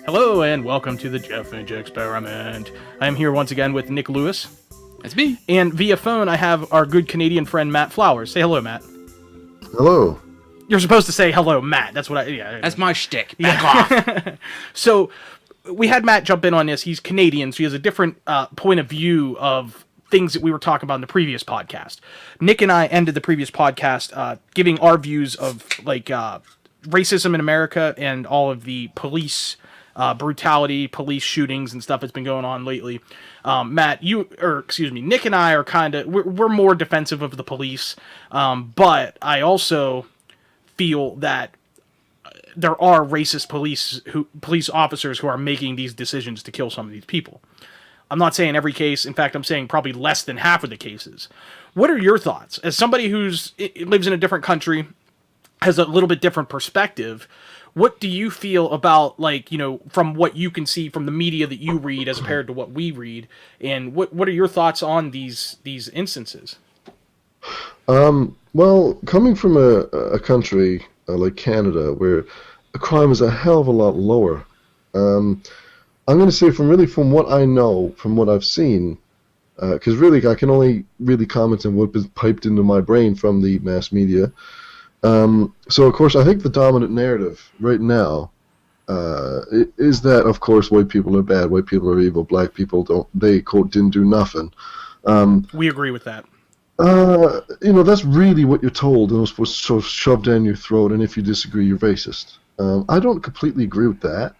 Hello and welcome to the Jeff Finch Experiment. I am here once again with Nick Lewis. That's me. And via phone, I have our good Canadian friend Matt Flowers. Say hello, Matt. Hello. You're supposed to say hello, Matt. That's what I. That's my shtick. Back off. So we had Matt jump in on this. He's Canadian, so he has a different point of view of things that we were talking about in the previous podcast. Nick and I ended the previous podcast giving our views of racism in America and all of the police brutality, police shootings, and stuff that's been going on lately. Matt, Nick and I are we're more defensive of the police, but I also feel that there are racist police officers who are making these decisions to kill some of these people. I'm not saying every case. In fact, I'm saying probably less than half of the cases. What are your thoughts? As somebody lives in a different country, has a little bit different perspective, what do you feel about, from what you can see from the media that you read as compared to what we read, and what are your thoughts on these instances? Well, coming from a country like Canada, where crime is a hell of a lot lower, I'm going to say from what I know, from what I've seen, because really I can only really comment on what is piped into my brain from the mass media. So, of course, I think the dominant narrative right now is that, of course, white people are bad, white people are evil, black people didn't do nothing. We agree with that. That's really what you're told, and it's supposed to shove down your throat, and if you disagree, you're racist. I don't completely agree with that.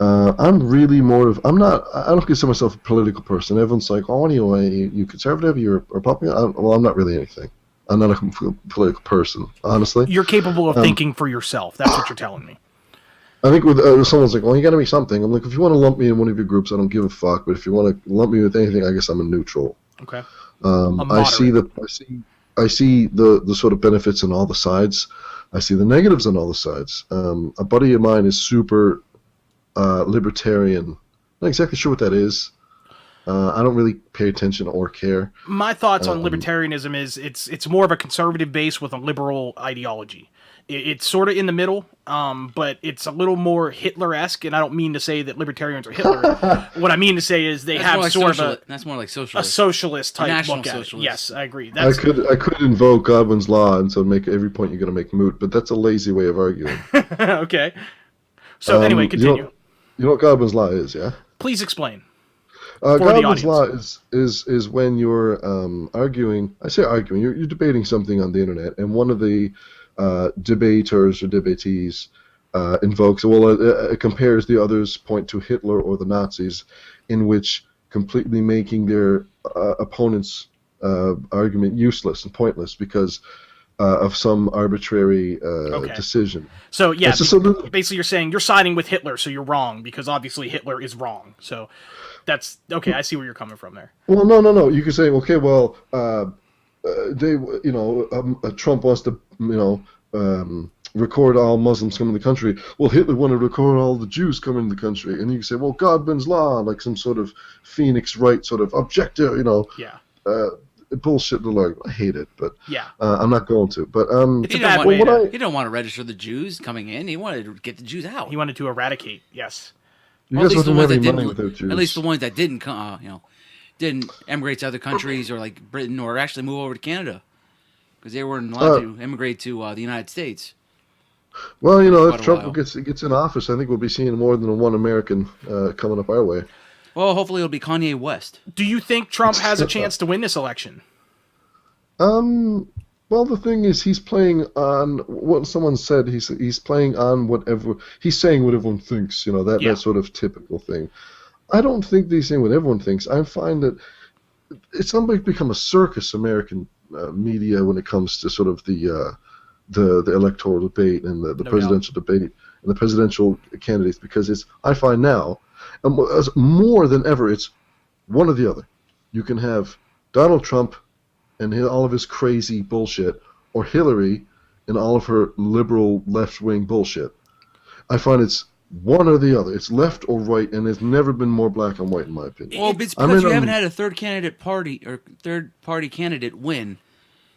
I don't consider myself a political person. Everyone's like, oh, anyway, you conservative, you're a Republican? I'm not really anything. I'm not a political person, honestly. You're capable of thinking for yourself. That's what you're telling me. I think with someone's like, well, you got to be something. I'm like, if you want to lump me in one of your groups, I don't give a fuck. But if you want to lump me with anything, I guess I'm a neutral. Okay. I see the sort of benefits on all the sides. I see the negatives on all the sides. A buddy of mine is super libertarian. Not exactly sure what that is. I don't really pay attention or care. My thoughts on libertarianism is it's more of a conservative base with a liberal ideology. It's sort of in the middle, but it's a little more Hitler-esque, and I don't mean to say that libertarians are Hitler. What I mean to say is that's more like socialist. A socialist type National look at socialist. it. Yes, I agree. I could invoke Godwin's law and so make every point you're going to make moot, but that's a lazy way of arguing. Okay. So anyway, continue. You know what Godwin's law is, yeah? Please explain. Godwin's law is when you're arguing. I say arguing. You're debating something on the internet, and one of the debaters or debatees invokes. It compares the other's point to Hitler or the Nazis, in which completely making their opponent's argument useless and pointless because of some arbitrary decision. So yeah, basically you're saying you're siding with Hitler, so you're wrong because obviously Hitler is wrong. So. That's okay. I see where you're coming from there. Well, no. You could say, okay, well, Trump wants to, record all Muslims coming to the country. Well, Hitler wanted to record all the Jews coming to the country, and you can say, well, Godwin's law, like some sort of Phoenix Wright sort of objective, Yeah. Bullshit. I hate it, but yeah, I'm not going to. But it's a bad way. He don't want to register the Jews coming in. He wanted to get the Jews out. He wanted to eradicate. Yes. Well, at least the ones that didn't, didn't emigrate to other countries or like Britain or actually move over to Canada because they weren't allowed to immigrate to the United States. Well, if Trump gets in office, I think we'll be seeing more than one American coming up our way. Well, hopefully it'll be Kanye West. Do you think Trump has a chance to win this election? Well, the thing is, he's playing on what someone said. He's playing on whatever he's saying. What everyone thinks, that sort of typical thing. I don't think he's saying what everyone thinks. I find that it's almost become a circus, American media, when it comes to sort of the electoral debate and the presidential debate and the presidential candidates. Because I find now, more than ever, it's one or the other. You can have Donald Trump and all of his crazy bullshit, or Hillary and all of her liberal left-wing bullshit. I find it's one or the other. It's left or right, and it's never been more black and white, in my opinion. Well, it's because you haven't had a third party candidate win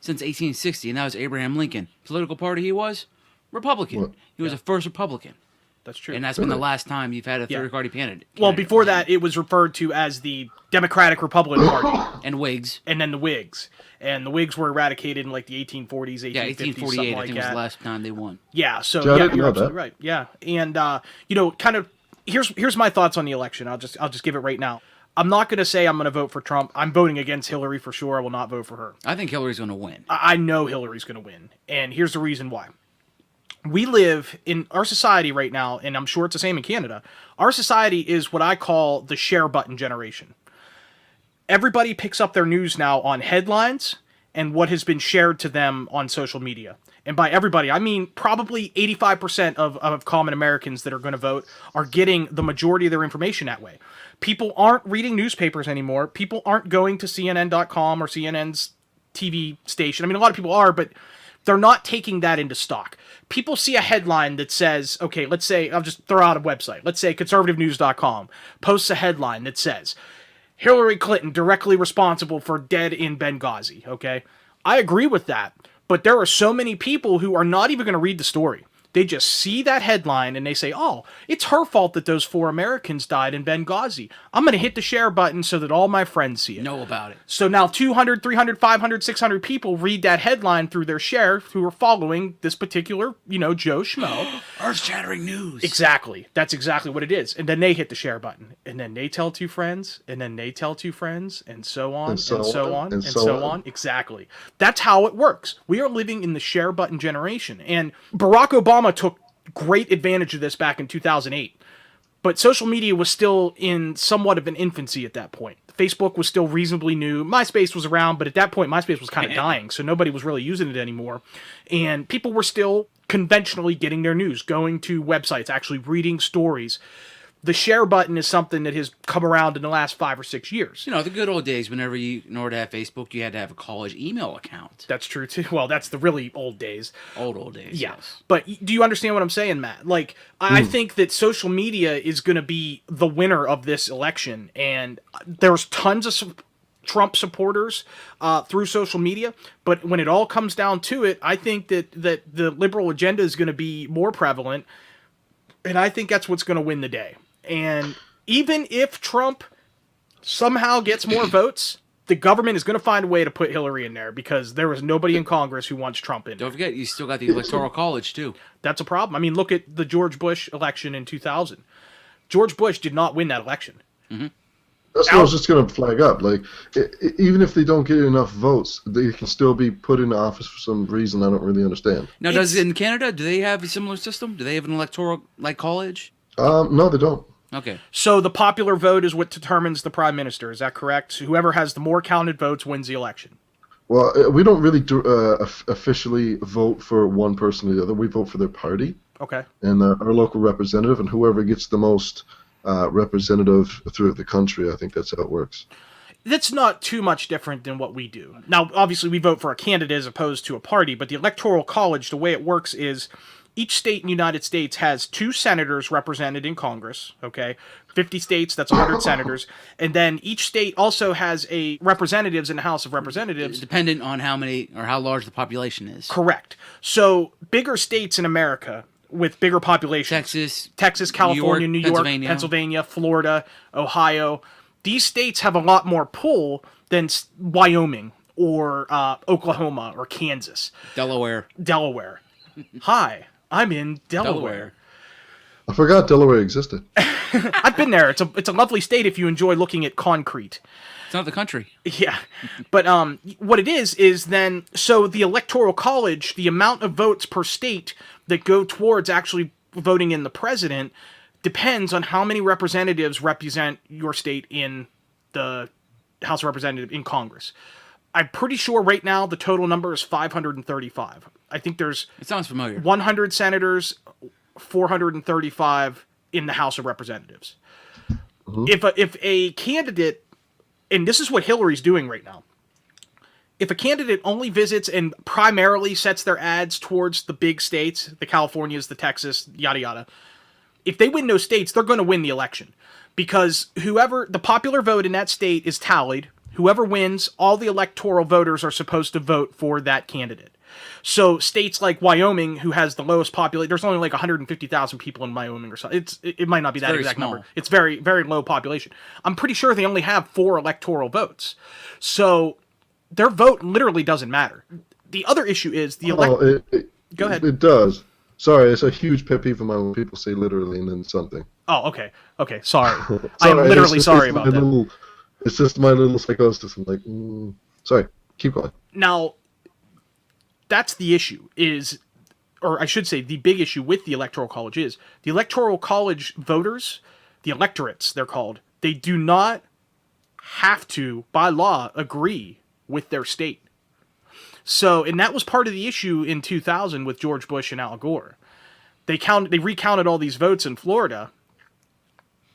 since 1860, and that was Abraham Lincoln. Political party he was? Republican. What? He was the first Republican. That's true. And that's been the last time you've had a third-party candidate. Well, before that, it was referred to as the Democratic Republican Party. And Whigs. And then the Whigs. And the Whigs were eradicated in like the 1840s, 1850s, Yeah, 1848, I think was the that. last time they won. Yeah, so I didn't you're know absolutely that. right. Yeah. And kind of here's my thoughts on the election. I'll just give it right now. I'm not going to say I'm going to vote for Trump. I'm voting against Hillary for sure. I will not vote for her. I think Hillary's going to win. I know Hillary's going to win. And here's the reason why. We live in our society right now, and I'm sure it's the same in Canada. Our society is what I call the share button generation. Everybody picks up their news now on headlines and what has been shared to them on social media. And by everybody, I mean probably 85% of common Americans that are going to vote are getting the majority of their information that way. People aren't reading newspapers anymore. People aren't going to CNN.com or CNN's TV station. I mean, a lot of people are, but they're not taking that into stock. People see a headline that says, okay, let's say, I'll just throw out a website. Let's say conservativenews.com posts a headline that says, Hillary Clinton directly responsible for dead in Benghazi, okay? I agree with that, but there are so many people who are not even going to read the story. They just see that headline and they say, oh, it's her fault that those 4 Americans died in Benghazi. I'm going to hit the share button so that all my friends see it. Know about it. So now 200, 300, 500, 600 people read that headline through their share who are following this particular, Joe Schmo. Earth-shattering news. Exactly. That's exactly what it is. And then they hit the share button. And then they tell 2 friends. And then they tell 2 friends. And so on. And so on. Exactly. That's how it works. We are living in the share button generation. And Barack Obama took great advantage of this back in 2008. But social media was still in somewhat of an infancy at that point. Facebook was still reasonably new. MySpace was around, but at that point, MySpace was kind of dying, so nobody was really using it anymore. And people were still conventionally getting their news, going to websites, actually reading stories. The share button is something that has come around in the last 5 or 6 years. The good old days, in order to have Facebook, you had to have a college email account. That's true, too. Well, that's the really old days. Old days, yeah. Yes. But do you understand what I'm saying, Matt? Like, I think that social media is going to be the winner of this election. And there's tons of Trump supporters through social media. But when it all comes down to it, I think that the liberal agenda is going to be more prevalent. And I think that's what's going to win the day. And even if Trump somehow gets more votes, the government is going to find a way to put Hillary in there because there is nobody in Congress who wants Trump in. Don't forget, you still got the Electoral College, too. That's a problem. I mean, look at the George Bush election in 2000. George Bush did not win that election. Mm-hmm. That's what I was just going to flag up. Like, even if they don't get enough votes, they can still be put into office for some reason I don't really understand. Now, in Canada, do they have a similar system? Do they have an electoral college? No, they don't. Okay. So the popular vote is what determines the prime minister. Is that correct? Whoever has the more counted votes wins the election. Well, we don't really officially vote for one person or the other. We vote for their party. Okay. And our local representative, and whoever gets the most representative throughout the country. I think that's how it works. That's not too much different than what we do. Now, obviously, we vote for a candidate as opposed to a party, but the Electoral College, the way it works is each state in the United States has 2 senators represented in Congress, okay? 50 states, that's 100 senators. And then each state also has a representatives in the House of Representatives. Dependent on how many or how large the population is. Correct. So bigger states in America with bigger populations. Texas, California, New York, Pennsylvania, Florida, Ohio. These states have a lot more pull than Wyoming or Oklahoma or Kansas. Delaware. Hi, I'm in Delaware. I forgot Delaware existed. I've been there. It's a lovely state if you enjoy looking at concrete. It's not the country. Yeah. But what it is then, so the Electoral College, the amount of votes per state that go towards actually voting in the president depends on how many representatives represent your state in the House of Representatives in Congress. I'm pretty sure right now the total number is 535. I think there's... It sounds familiar. 100 senators, 435 in the House of Representatives. Mm-hmm. If a candidate, and this is what Hillary's doing right now, if a candidate only visits and primarily sets their ads towards the big states, the Californias, the Texas, yada yada, if they win those states, they're going to win the election. Because the popular vote in that state is tallied. Whoever wins, all the electoral voters are supposed to vote for that candidate. So states like Wyoming, who has the lowest population, there's only like 150,000 people in Wyoming or something. It might not be that very exact small. number. It's very, very low population. I'm pretty sure they only have 4 electoral votes. So their vote literally doesn't matter. The other issue is the Go ahead. It does. Sorry, it's a huge pet peeve of mine when people say literally and then something. Oh, okay. Okay, sorry. I am literally sorry about that. It's just my little psychosis. I'm like, sorry, keep going. Now, that's the issue or I should say the big issue with the Electoral College is the Electoral College voters, the electorates they're called, they do not have to, by law, agree with their state. So, and that was part of the issue in 2000 with George Bush and Al Gore. They recounted all these votes in Florida.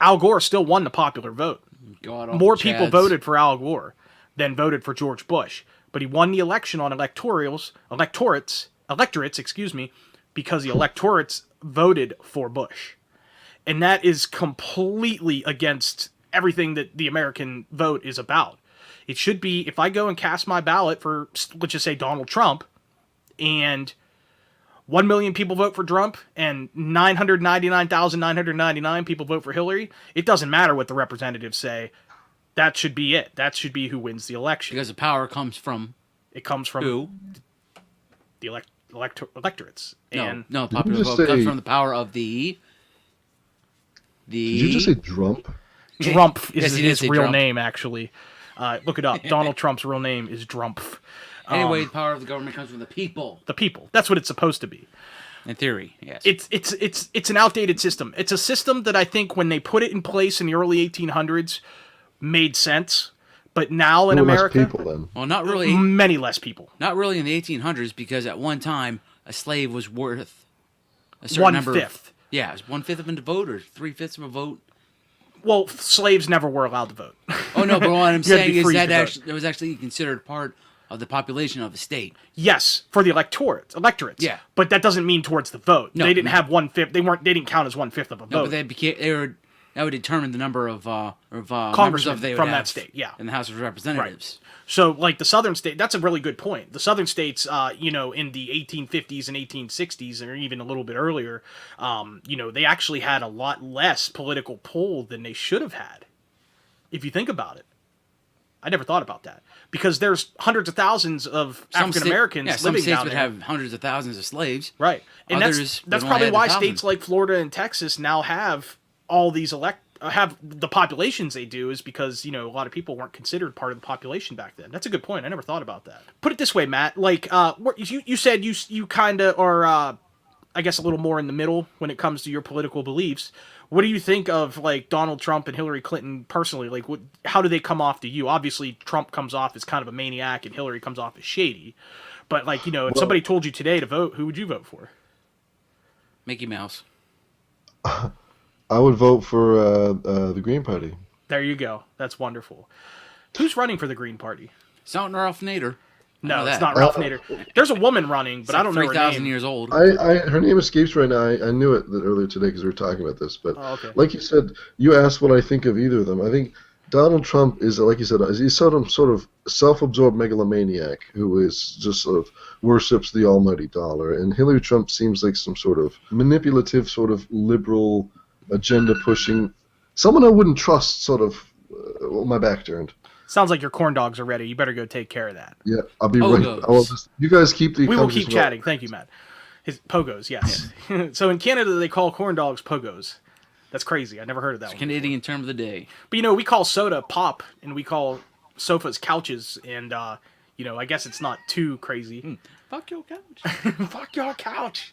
Al Gore still won the popular vote. More people voted for Al Gore than voted for George Bush. But he won the election on electorates, because the electorates voted for Bush. And that is completely against everything that the American vote is about. It should be, if I go and cast my ballot for, let's just say, Donald Trump, and 1 million people vote for Trump, and 999,999 people vote for Hillary, it doesn't matter what the representatives say. That should be it. That should be who wins the election. Because the power comes from... It comes from who? The electorates. No, the popular vote comes from the power of the... Did you just say Trump? Trump is Yes, his real Trump. name, actually. Look it up. Donald Trump's real name is Trump. Anyway, the power of the government comes from the people. The people. That's what it's supposed to be. In theory, yes. It's an outdated system. It's a system that I think when they put it in place in the early 1800s made sense. But now in America, less people, then. Well, not really. Many less people. Not really in the 1800s, because at one time a slave was worth a certain number. 1/5. Yeah, it was 1/5 of a vote or 3/5 of a vote. Well, slaves never were allowed to vote. Oh no, but what I'm You had to saying be is free that to vote. actually, it was actually considered part of the population of the state. Yes, for the electorates. Yeah. But that doesn't mean towards the vote. No, they didn't no. have 1/5. They didn't count as 1/5 of a No, vote. but that would determine the number of members Congressmen of they would from have that state, yeah. in the House of Representatives. So, like the southern state, that's a really good point. The southern states, in the 1850s and 1860s, or even a little bit earlier, they actually had a lot less political pull than they should have had. If you think about it, I never thought about that because there's hundreds of thousands of African Americans living some states down would there. have hundreds of thousands of slaves. Right, and Others that's would only probably have why 1,000. states like Florida and Texas now have all these have the populations they do is because a lot of people weren't considered part of the population back then. That's a good point. I never thought about that. Put it this way, Matt. Like you said, you kind of are, I guess, a little more in the middle when it comes to your political beliefs. What do you think of like Donald Trump and Hillary Clinton personally? Like, how do they come off to you? Obviously, Trump comes off as kind of a maniac, and Hillary comes off as shady. But like, if somebody told you today to vote, who would you vote for? Mickey Mouse. I would vote for the Green Party. There you go. That's wonderful. Who's running for the Green Party? It's not Ralph Nader. No, it's not Ralph Nader. There's a woman running, but I don't know her 3,000 name. years old. Her name escapes right now. I knew it earlier today because we were talking about this. But like you said, you asked what I think of either of them. I think Donald Trump is, like you said, he's sort of self-absorbed megalomaniac who is just sort of worships the almighty dollar. And Hillary Trump seems like some sort of manipulative, sort of liberal, agenda-pushing, someone I wouldn't trust, sort of, my back turned. Sounds like your corn dogs are ready. You better go take care of that. Yeah, I'll be right. You guys keep the. We will keep chatting. Thank you, Matt. His pogos, yes. Yeah. So in Canada, they call corn dogs pogos. That's crazy. I never heard of that one. Canadian term of the day. But we call soda pop, and we call sofas couches, and I guess it's not too crazy. Fuck your couch. Fuck your couch.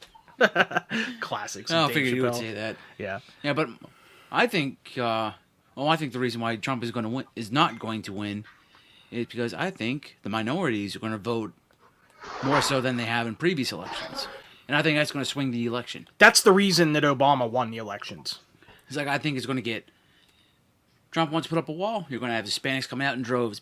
Classics. I figured you would say that. Yeah. Yeah, but I think. I think the reason why Trump is not going to win is because I think the minorities are going to vote more so than they have in previous elections. And I think that's going to swing the election. That's the reason that Obama won the elections. It's like I think it's going to get... Trump wants to put up a wall. You're going to have Hispanics coming out in droves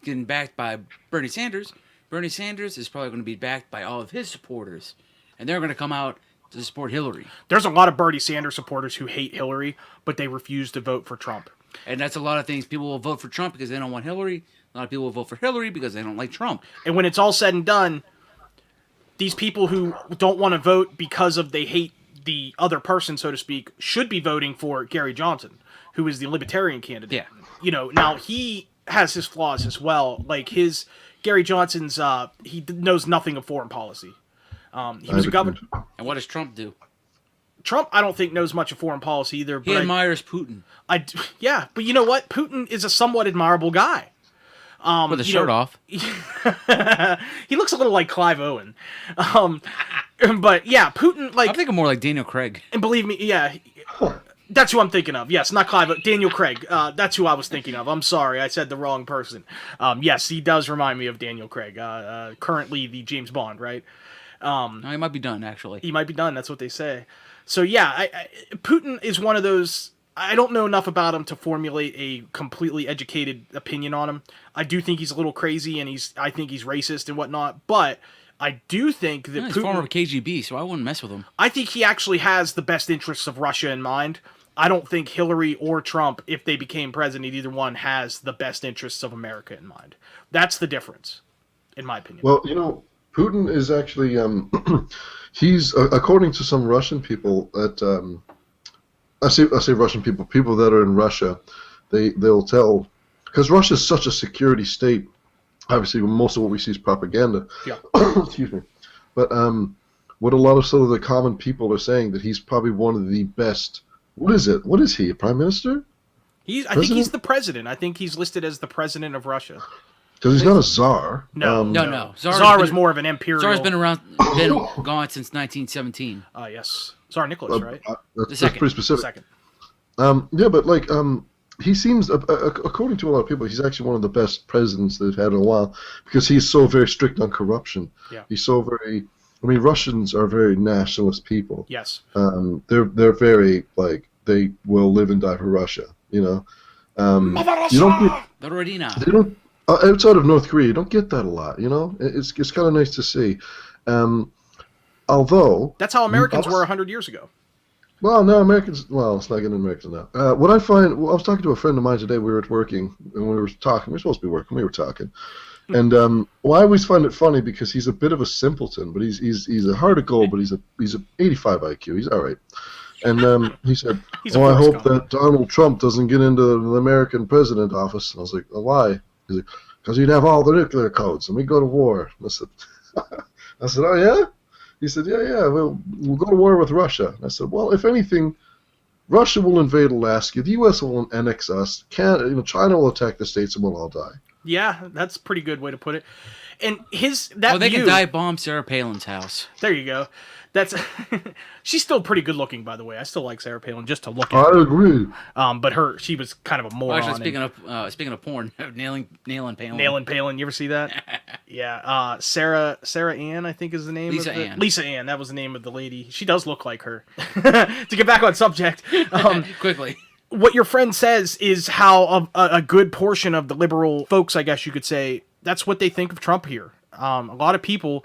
getting backed by Bernie Sanders. Bernie Sanders is probably going to be backed by all of his supporters. And they're going to come out to support Hillary. There's a lot of Bernie Sanders supporters who hate Hillary, but they refuse to vote for Trump. And that's a lot of things. People will vote for Trump because they don't want Hillary. A lot of people will vote for Hillary because they don't like Trump. And when it's all said and done, these people who don't want to vote because of they hate the other person, so to speak, should be voting for Gary Johnson, who is the libertarian candidate. Yeah. Now he has his flaws as well. Like Gary Johnson's, he knows nothing of foreign policy. He was a governor. And what does Trump do? Trump, I don't think, knows much of foreign policy either. But He admires Putin. Yeah, but you know what? Putin is a somewhat admirable guy. With the shirt off. He looks a little like Clive Owen. But yeah, Putin, I'm thinking more like Daniel Craig. And believe me, yeah, that's who I'm thinking of. Yes, not Clive, Daniel Craig. That's who I was thinking of. I'm sorry, I said the wrong person. Yes, he does remind me of Daniel Craig. Currently the James Bond, right? No, he might be done, actually. He might be done. That's what they say. So yeah, Putin is one of those. I don't know enough about him to formulate a completely educated opinion on him. I do think he's a little crazy, and I think he's racist and whatnot. But I do think that He's Putin, former KGB, so I wouldn't mess with him. I think he actually has the best interests of Russia in mind. I don't think Hillary or Trump, if they became president, either one has the best interests of America in mind. That's the difference, in my opinion. Well, Putin is actually he's according to some Russian people that I say Russian people that are in Russia, they'll tell, because Russia is such a security state. Obviously, most of what we see is propaganda. Yeah. Excuse me. But what a lot of sort of the common people are saying, that he's probably one of the best. What is it? What is he? A prime minister? I think he's the president. I think he's listed as the president of Russia. Because he's not a czar. No. Tsar was more of an imperial. Tsar's been gone since 1917. Yes. Tsar Nicholas, right? That's pretty specific. Second. Yeah, but he seems, according to a lot of people, he's actually one of the best presidents they've had in a while, because he's so very strict on corruption. Yeah. He's so very. I mean, Russians are very nationalist people. Yes. They're very they will live and die for Russia. You don't get, The Rodina. they don't outside of North Korea. You don't get that a lot. It's kind of nice to see. Although that's how Americans were 100 years ago. Well, no, Americans. Well, it's not getting Americans now. What I find, I was talking to a friend of mine today. We were working, and we were talking. We were supposed to be working. We were talking, and I always find it funny because he's a bit of a simpleton, but he's a heart of gold. But he's a 85 IQ. He's all right. And he said, I hope that Donald Trump doesn't get into the American president office. And I was like, well, why? He's like, because he'd have all the nuclear codes, and we go to war. And I said, oh yeah. He said, yeah, we'll go to war with Russia. And I said, well, if anything, Russia will invade Alaska, the U.S. will annex us, China will attack the States, and we'll all die. Yeah, that's a pretty good way to put it. And they can dive bomb Sarah Palin's house. There you go. She's still pretty good looking, by the way. I still like Sarah Palin just to look at. I agree. But she was kind of a moron. Actually, speaking of porn, nailing Palin. Nailing Palin. You ever see that? Yeah. Sarah Ann, I think is the name. Lisa Ann. That was the name of the lady. She does look like her. To get back on subject. Quickly. What your friend says is how a good portion of the liberal folks, I guess you could say, that's what they think of Trump here. A lot of people,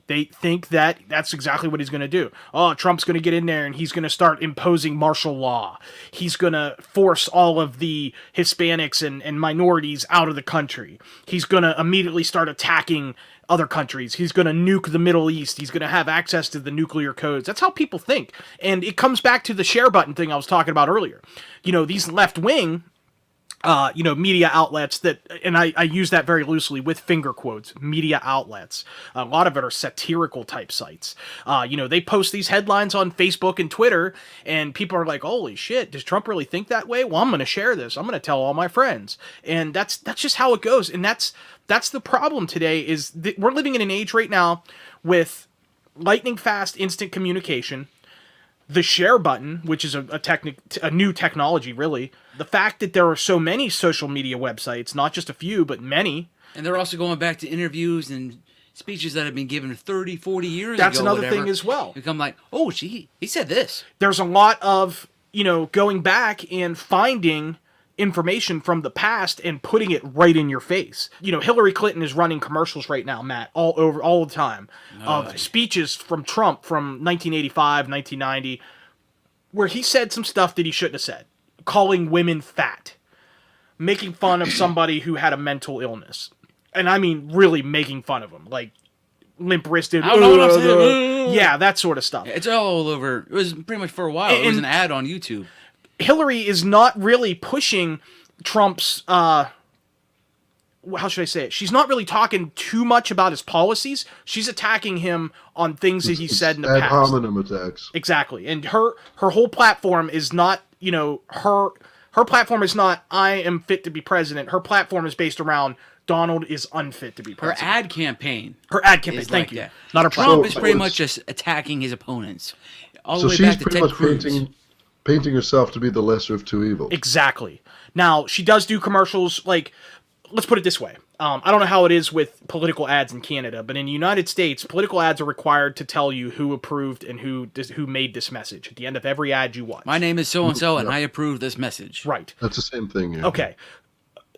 they think that that's exactly what he's going to do. Oh, Trump's going to get in there and he's going to start imposing martial law. He's going to force all of the Hispanics and minorities out of the country. He's going to immediately start attacking other countries. He's going to nuke the Middle East. He's going to have access to the nuclear codes. That's how people think. And it comes back to the share button thing I was talking about earlier. These left-wing media outlets that, and I use that very loosely with finger quotes, media outlets. A lot of it are satirical type sites. They post these headlines on Facebook and Twitter, and people are like, holy shit, does Trump really think that way? Well, I'm going to share this. I'm going to tell all my friends. And that's just how it goes. And that's the problem today is that we're living in an age right now with lightning fast instant communication, the share button, which is a new technology, really. The fact that there are so many social media websites, not just a few, but many. And they're also going back to interviews and speeches that have been given 30, 40 years That's ago. That's another thing as well. You come like, oh, he said this. There's a lot of, going back and finding information from the past and putting it right in your face. Hillary Clinton is running commercials right now, Matt, all the time, of speeches from Trump from 1985, 1990, where he said some stuff that he shouldn't have said, calling women fat, making fun of somebody who had a mental illness. And I mean really making fun of them, like limp-wristed. I don't know what I'm saying. Yeah, that sort of stuff. It's all over. It was pretty much for a while. It was an ad on YouTube. Hillary is not really pushing Trump's, how should I say it? She's not really talking too much about his policies. She's attacking him on things that he said in the past. Ad hominem attacks. Exactly. And her whole platform is not, her platform is not, I am fit to be president. Her platform is based around Donald is unfit to be Her president. ad campaign. Her ad campaign, thank like you. that. Not her Trump platform. is pretty much just attacking his opponents. All the So way she's back to pretty Ted much Cruz. painting herself to be the lesser of two evils. Exactly. Now, she does do commercials, like, let's put it this way. I don't know how it is with political ads in Canada, but in the United States, political ads are required to tell you who approved and who made this message at the end of every ad you watch. My name is so-and-so, and I approve this message. Right. That's the same thing. Yeah. Okay.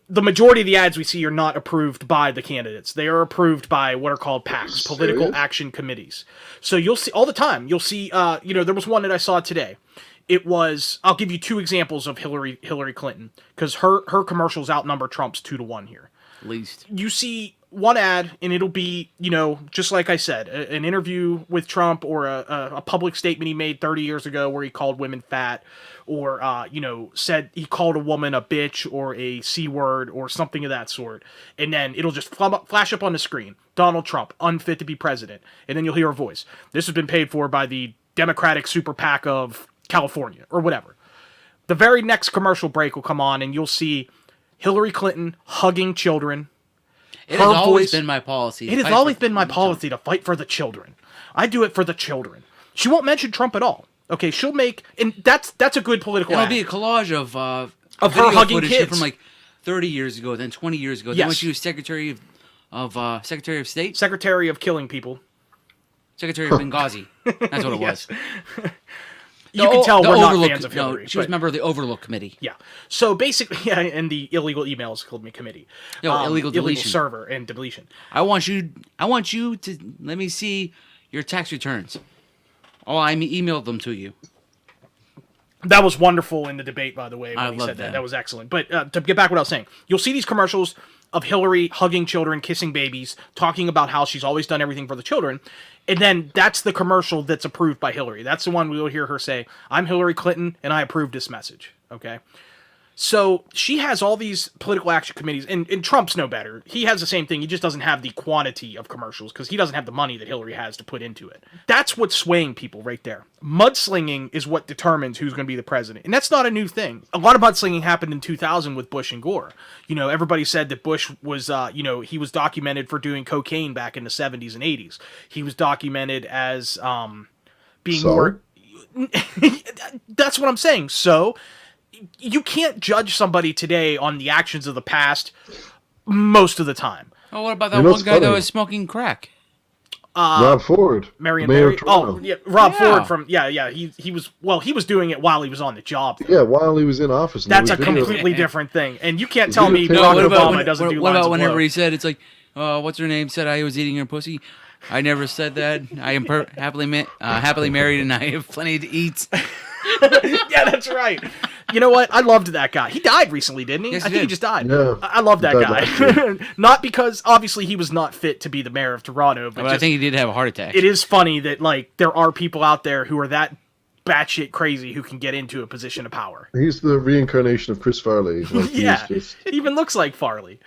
The majority of the ads we see are not approved by the candidates. They are approved by what are called PACs, political action committees. So you'll see all the time. You'll see, there was one that I saw today. It was, I'll give you two examples of Hillary Clinton, because her commercials outnumber Trump's 2-1 here. At least. You see one ad, and it'll be, just like I said, an interview with Trump or a public statement he made 30 years ago where he called women fat or, said he called a woman a bitch or a C word or something of that sort. And then it'll just flash up on the screen. Donald Trump, unfit to be president. And then you'll hear a voice. This has been paid for by the Democratic Super PAC of California or whatever. The very next commercial break will come on and you'll see Hillary Clinton hugging children. It has always been my policy. It has always been my policy to fight for the children. I do it for the children. She won't mention Trump at all. Okay, she'll make, and that's a good political ad. It'll be a collage of her hugging kids from like 30 years ago, then 20 years ago. Then when she was Secretary of State, Secretary of Killing People, Secretary of Benghazi. That's what it was. You can tell we're not fans of Hillary. No, she was a member of the Overlook Committee. Yeah. So basically, and the illegal emails committee. No, illegal deletion. Server and deletion. I want you to let me see your tax returns. Oh, I emailed them to you. That was wonderful in the debate, by the way, when I he love said that. that. That was excellent. But to get back to what I was saying, you'll see these commercials of Hillary hugging children, kissing babies, talking about how she's always done everything for the children. And then that's the commercial that's approved by Hillary. That's the one we will hear her say, I'm Hillary Clinton, and I approve this message. Okay? So she has all these political action committees, and Trump's no better. He has the same thing. He just doesn't have the quantity of commercials because he doesn't have the money that Hillary has to put into it. That's what's swaying people right there. Mudslinging is what determines who's going to be the president. And that's not a new thing. A lot of mudslinging happened in 2000 with Bush and Gore. Everybody said that Bush was, he was documented for doing cocaine back in the 70s and 80s. He was documented as being more... That's what I'm saying. So... You can't judge somebody today on the actions of the past most of the time. Oh, what about that one guy that was smoking crack? Rob Ford. Rob Ford from he was doing it while he was on the job. Yeah, while he was in office. That's a completely different thing. And you can't tell me Barack Obama doesn't do lines of blow. What about whenever he said, it's like, what's her name said I was eating her pussy? I never said that. I am happily married and I have plenty to eat. Yeah, that's right. You know what? I loved that guy. He died recently, didn't he? Yes, I think he just died. Yeah, I love that guy. Not because, obviously, he was not fit to be the mayor of Toronto. But I think he did have a heart attack. It is funny that, there are people out there who are that batshit crazy who can get into a position of power. He's the reincarnation of Chris Farley. He even looks like Farley.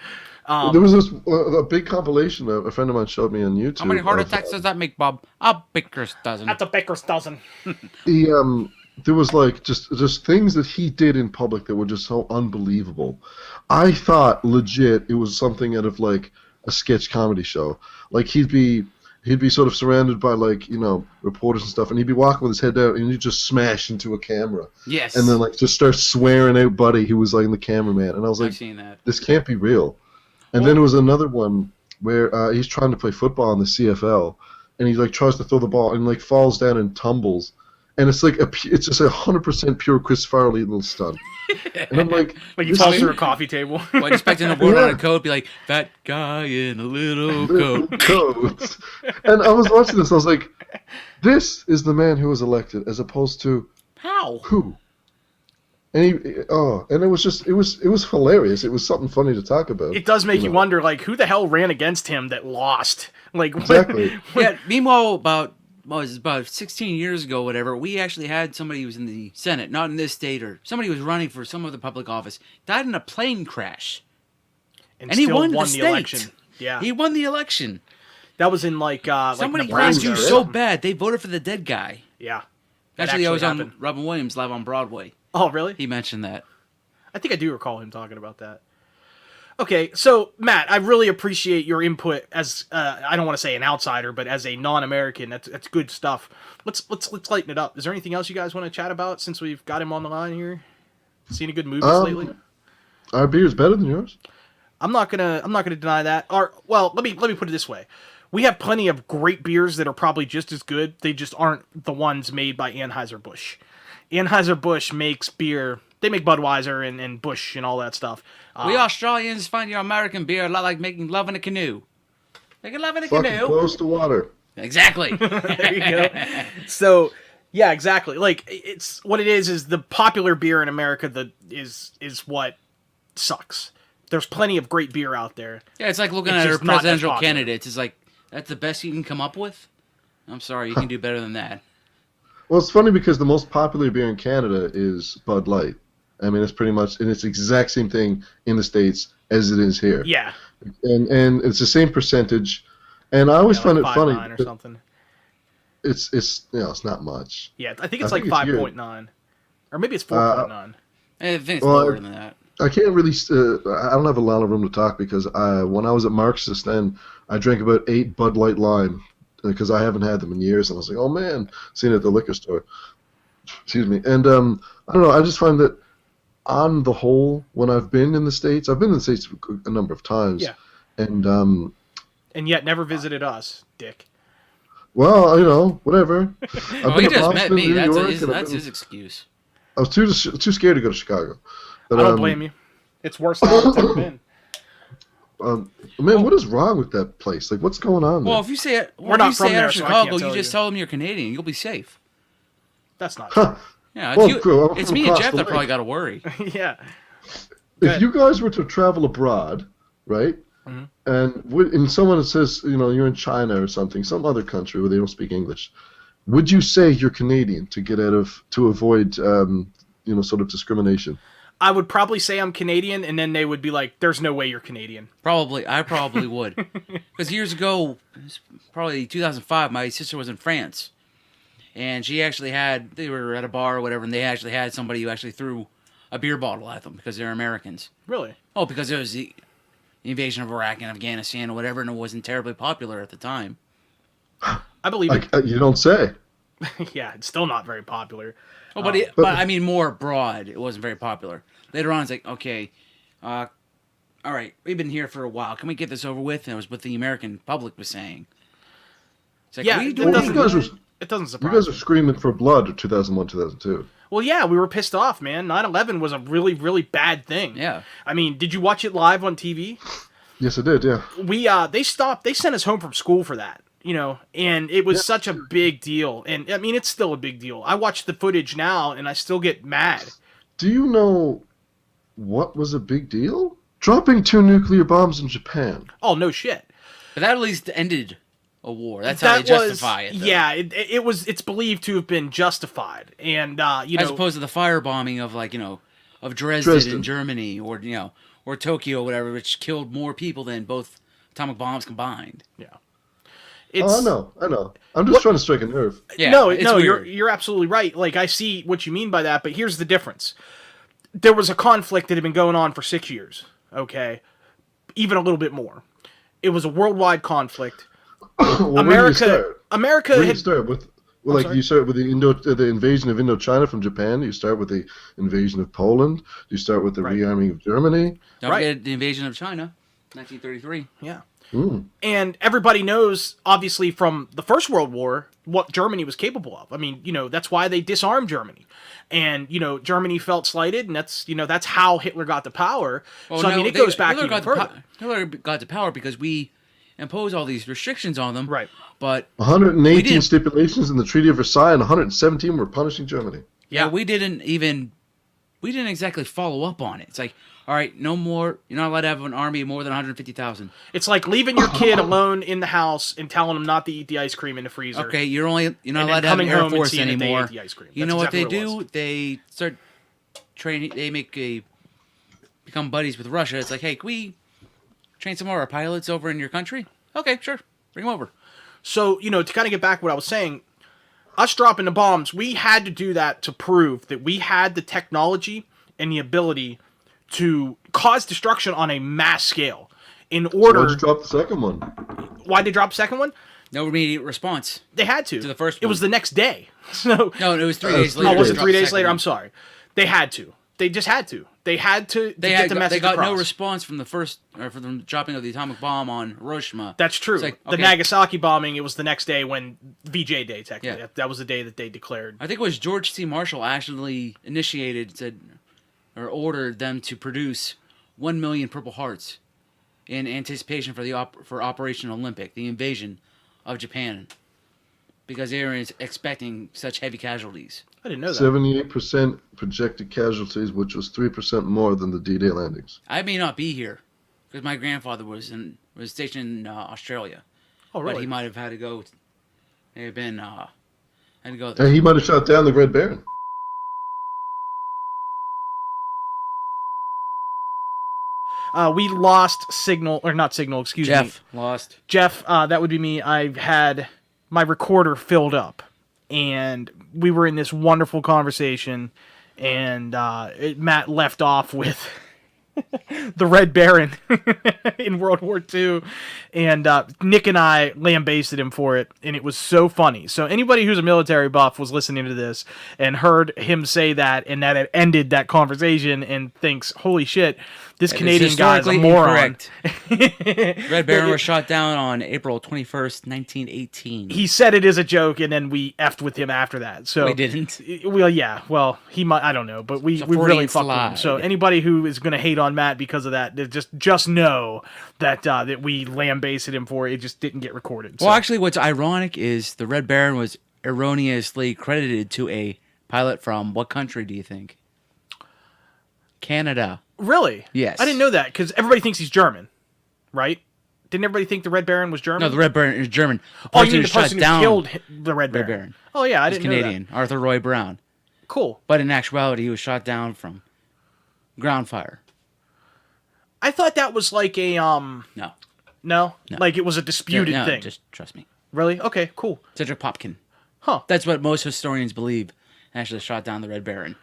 There was this a big compilation a friend of mine showed me on YouTube. How many heart attacks does that make, Bob? A baker's dozen. That's a baker's dozen. There was just things that he did in public that were just so unbelievable. I thought legit it was something out of a sketch comedy show. He'd be sort of surrounded by reporters and stuff, and he'd be walking with his head down, and he'd just smash into a camera. Yes. And then just start swearing out Buddy, who was the cameraman, and I was like, I've seen that. This can't be real. And then there was another one where he's trying to play football in the CFL, and he tries to throw the ball and falls down and tumbles. And it's it's just 100% pure Chris Farley little stunt. And I'm like he falls through a coffee table. What, expecting a word on a coat, be like, fat guy in a little coat. And I was watching this, I was like, this is the man who was elected, as opposed to how? Who? and it was hilarious. It was something funny to talk about. It does make you know. wonder, like, who the hell ran against him that lost? Like, Exactly. Yeah. Meanwhile, about 16 years ago, whatever, we actually had somebody who was in the Senate, not in this state, or somebody who was running for some other public office, died in a plane crash, and he still won the the election. state. Yeah, He won the election. that was in like Somebody Nebraska. crashed you or so something. bad they voted for the dead guy. Yeah, that Actually, I was happened. on Robin Williams live on Broadway. Oh, really? He mentioned that. I think I do recall him talking about that. Okay, so Matt, I really appreciate your input as I don't want to say an outsider, but as a non-American. That's good stuff. Let's lighten it up. Is there anything else you guys want to chat about since we've got him on the line here? Seen any good movies lately? Our beer is better than yours. I'm not gonna deny that. Or well, let me put it this way: we have plenty of great beers that are probably just as good. They just aren't the ones made by Anheuser-Busch. Anheuser-Busch makes beer. They make Budweiser and Busch and all that stuff. We Australians find your American beer a lot like making love in a canoe. Making love in a Fucking canoe. close to water. Exactly. There you go. So yeah, exactly. Like it's what it is the popular beer in America that is what sucks. There's plenty of great beer out there. Yeah, it's like looking It's at our just not as presidential popular. candidates. It's like, that's the best you can come up with? I'm sorry, you can do better than that. Well, it's funny because the most popular beer in Canada is Bud Light. I mean, it's pretty much, and it's the exact same thing in the States as it is here. Yeah. And it's the same percentage. And I always find it funny. 5.9 or something. It's not much. Yeah, I think it's I like think it's 5.9. Or maybe it's 4.9. I think it's Well, lower than that. I can't really. I don't have a lot of room to talk because when I was at Marxist, then I drank about 8 Bud Light Lime because I haven't had them in years, and I was like, oh man, seen it at the liquor store. Excuse me. And I don't know. I just find that on the whole, when I've been in the States, I've been in the States a number of times. Yeah. And yet never visited us, Dick. well, whatever. Oh, he to just met Boston, me. New That's, York, his, and I've that's been- his excuse. I was too scared to go to Chicago. But, I don't blame you. It's worse than it's ever been. Man, what is wrong with that place? Like, what's going on there? Well, if you say We're not from out there, of so I Chicago, can't you tell just you. tell them you're Canadian. You'll be safe. That's not true. Yeah, it's, Well, cool. I'm it's from me and across Jeff the that way. probably got to worry. Yeah. If you guys were to travel abroad, right, and someone says, you're in China or something, some other country where they don't speak English, would you say you're Canadian to avoid, sort of discrimination? I would probably say I'm Canadian, and then they would be like, there's no way you're Canadian. I probably would. Because years ago, it was probably 2005, my sister was in France. And they were at a bar or whatever, and they actually had somebody who actually threw a beer bottle at them because they're Americans. Really? Oh, because it was the invasion of Iraq and Afghanistan or whatever, and it wasn't terribly popular at the time. I believe it. You don't say. Yeah, it's still not very popular. Oh, but I mean more broad. It wasn't very popular. Later on, it's like, okay, all right, we've been here for a while. Can we get this over with? And it was what the American public was saying. It's like, Yeah, we it doing doesn't- this? It doesn't You surprise guys me. are screaming for blood in 2001, 2002. Well, yeah, we were pissed off, man. 9/11 was a really, really bad thing. Yeah. I mean, did you watch it live on TV? Yes, I did, yeah. They sent us home from school for that, and it was such a big deal. And I mean, it's still a big deal. I watch the footage now and I still get mad. Do you know what was a big deal? Dropping 2 nuclear bombs in Japan. Oh, no shit. But that at least ended a war. That's how they justify it. Though. Yeah, it's believed to have been justified. And, As opposed to the firebombing of of Dresden in Germany or Tokyo, whatever, which killed more people than both atomic bombs combined. Yeah. I know. I'm just trying to strike a nerve. Yeah, no, it's you're weird. absolutely right. Like, I see what you mean by that, but here's the difference. There was a conflict that had been going on for 6 years, okay? Even a little bit more. It was a worldwide conflict. Well, where do you start? America Where do you had... start with? sorry? You start with the invasion of Indochina from Japan. You start with the invasion of Poland. You start with the rearming of Germany. Don't Right. forget the invasion of China, 1933. Yeah. Mm. And everybody knows, obviously, from the First World War, what Germany was capable of. I mean, that's why they disarmed Germany. And, Germany felt slighted, and that's how Hitler got to power. Well, so, I no, mean, it goes back Hitler even got further. Hitler got to power because we imposed all these restrictions on them. Right. But 118 didn't- stipulations in the Treaty of Versailles, and 117 were punishing Germany. we didn't we didn't exactly follow up on it. It's like, all right, no more. You're not allowed to have an army of more than 150,000. It's like leaving your kid alone in the house and telling him not to eat the ice cream in the freezer. Okay, you're not and allowed to have an coming Air home and Force seeing that they anymore. ate the ice cream. You That's know what exactly they it do? was. They start training. They become buddies with Russia. It's like, hey, can we train some more of our pilots over in your country? Okay, sure, bring them over. So, to kind of get back to what I was saying, us dropping the bombs, we had to do that to prove that we had the technology and the ability to cause destruction on a mass scale. In order, Why'd you drop the second one? why'd they drop the second one? No immediate response. They had to. To the first It one. was the next day. So No, it was 3 days later. Oh, was it They 3 dropped days the later? second I'm sorry. They had to. They just had to. They had to get the message They got across. no response from from the dropping of the atomic bomb on Hiroshima. That's true. It's like, The okay, Nagasaki bombing, it was the next day when VJ Day, technically. Yeah. That was the day that they declared. I think it was George C. Marshall actually or ordered them to produce 1 million Purple Hearts in anticipation for Operation Olympic, the invasion of Japan, because they were expecting such heavy casualties. I didn't know that. 78% projected casualties, which was 3% more than the D-Day landings. I may not be here because my grandfather was stationed in Australia, Oh, really? but he might have had to go. May have been had to go. And he might have shot down the Red Baron. We lost signal, or not signal, excuse me. Jeff lost. Jeff, that would be me. I had my recorder filled up, and we were in this wonderful conversation, and Matt left off with the Red Baron in World War II, and Nick and I lambasted him for it, and it was so funny. So anybody who's a military buff was listening to this and heard him say that, and that it ended that conversation, and thinks, holy shit, this Canadian guy is a moron. Red Baron was shot down on April 21st, 1918. He said it is a joke, and then we effed with him after that. So We didn't. Well, yeah. Well, he might. I don't know, but we a really Freudian fucked with him. slide. So anybody who is going to hate on Matt because of that, just know that that we lambasted him for it. It just didn't get recorded. Well, So. actually, what's ironic is the Red Baron was erroneously credited to a pilot from what country do you think? Canada. Really? Yes. I didn't know that because everybody thinks he's German, right? Didn't everybody think the Red Baron was German? No, the Red Baron is German. Oh, you mean who the shot person who down killed the Red Baron? Baron. Oh yeah, I is didn't know Canadian. Arthur Roy Brown. that. Cool. But in actuality, he was shot down from ground fire. I thought that was like a No. no, like it was a disputed No, thing. just trust me. Really? Okay, cool. Cedric Popkin. Huh. That's what most historians believe actually shot down the Red Baron.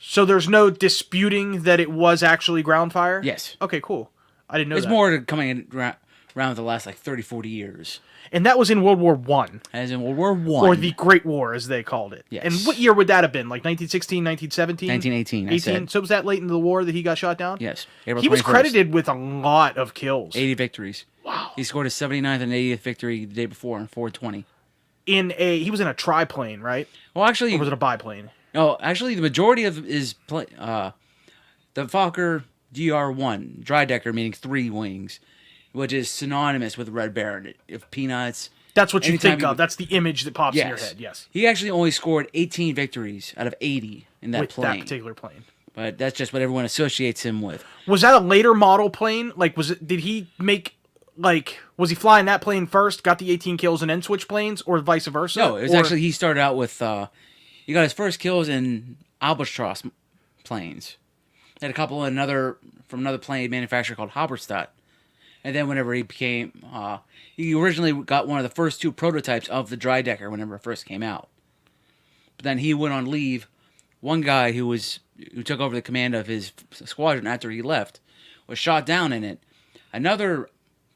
So there's no disputing that it was actually ground fire? Yes. Okay, cool. I didn't know It's that. more to coming in around the last 30, 40 years. And that was in World War One, As in World War One. or the Great War, as they called it. Yes. And what year would that have been? Like 1916, 1917? 1918, I 18? said. So was that late into the war that he got shot down? Yes. April He was 21st. credited with a lot of kills. 80 victories. Wow. He scored his 79th and 80th victory the day before in 420. He was in a triplane, right? Well, actually, Or was it a biplane? no. Actually, the majority of his the Fokker DR-1 dry decker, meaning 3 wings, which is synonymous with Red Baron. If peanuts. That's what you Anytime think you- of. That's the image that pops in your Yes. head. Yes. He actually only scored 18 victories out of 80 in that With plane. that particular plane. But that's just what everyone associates him with. Was that a later model plane? Like, did he make, like, was he flying that plane first, got the 18 kills, and then switch planes, or vice versa? No, it was Or- actually, he started out with, he got his first kills in Albatross planes. Had a couple from another plane manufacturer called Halberstadt. And then whenever he became, he originally got one of the first 2 prototypes of the dry decker whenever it first came out. But then he went on leave. One guy who took over the command of his squadron after he left was shot down in it. Another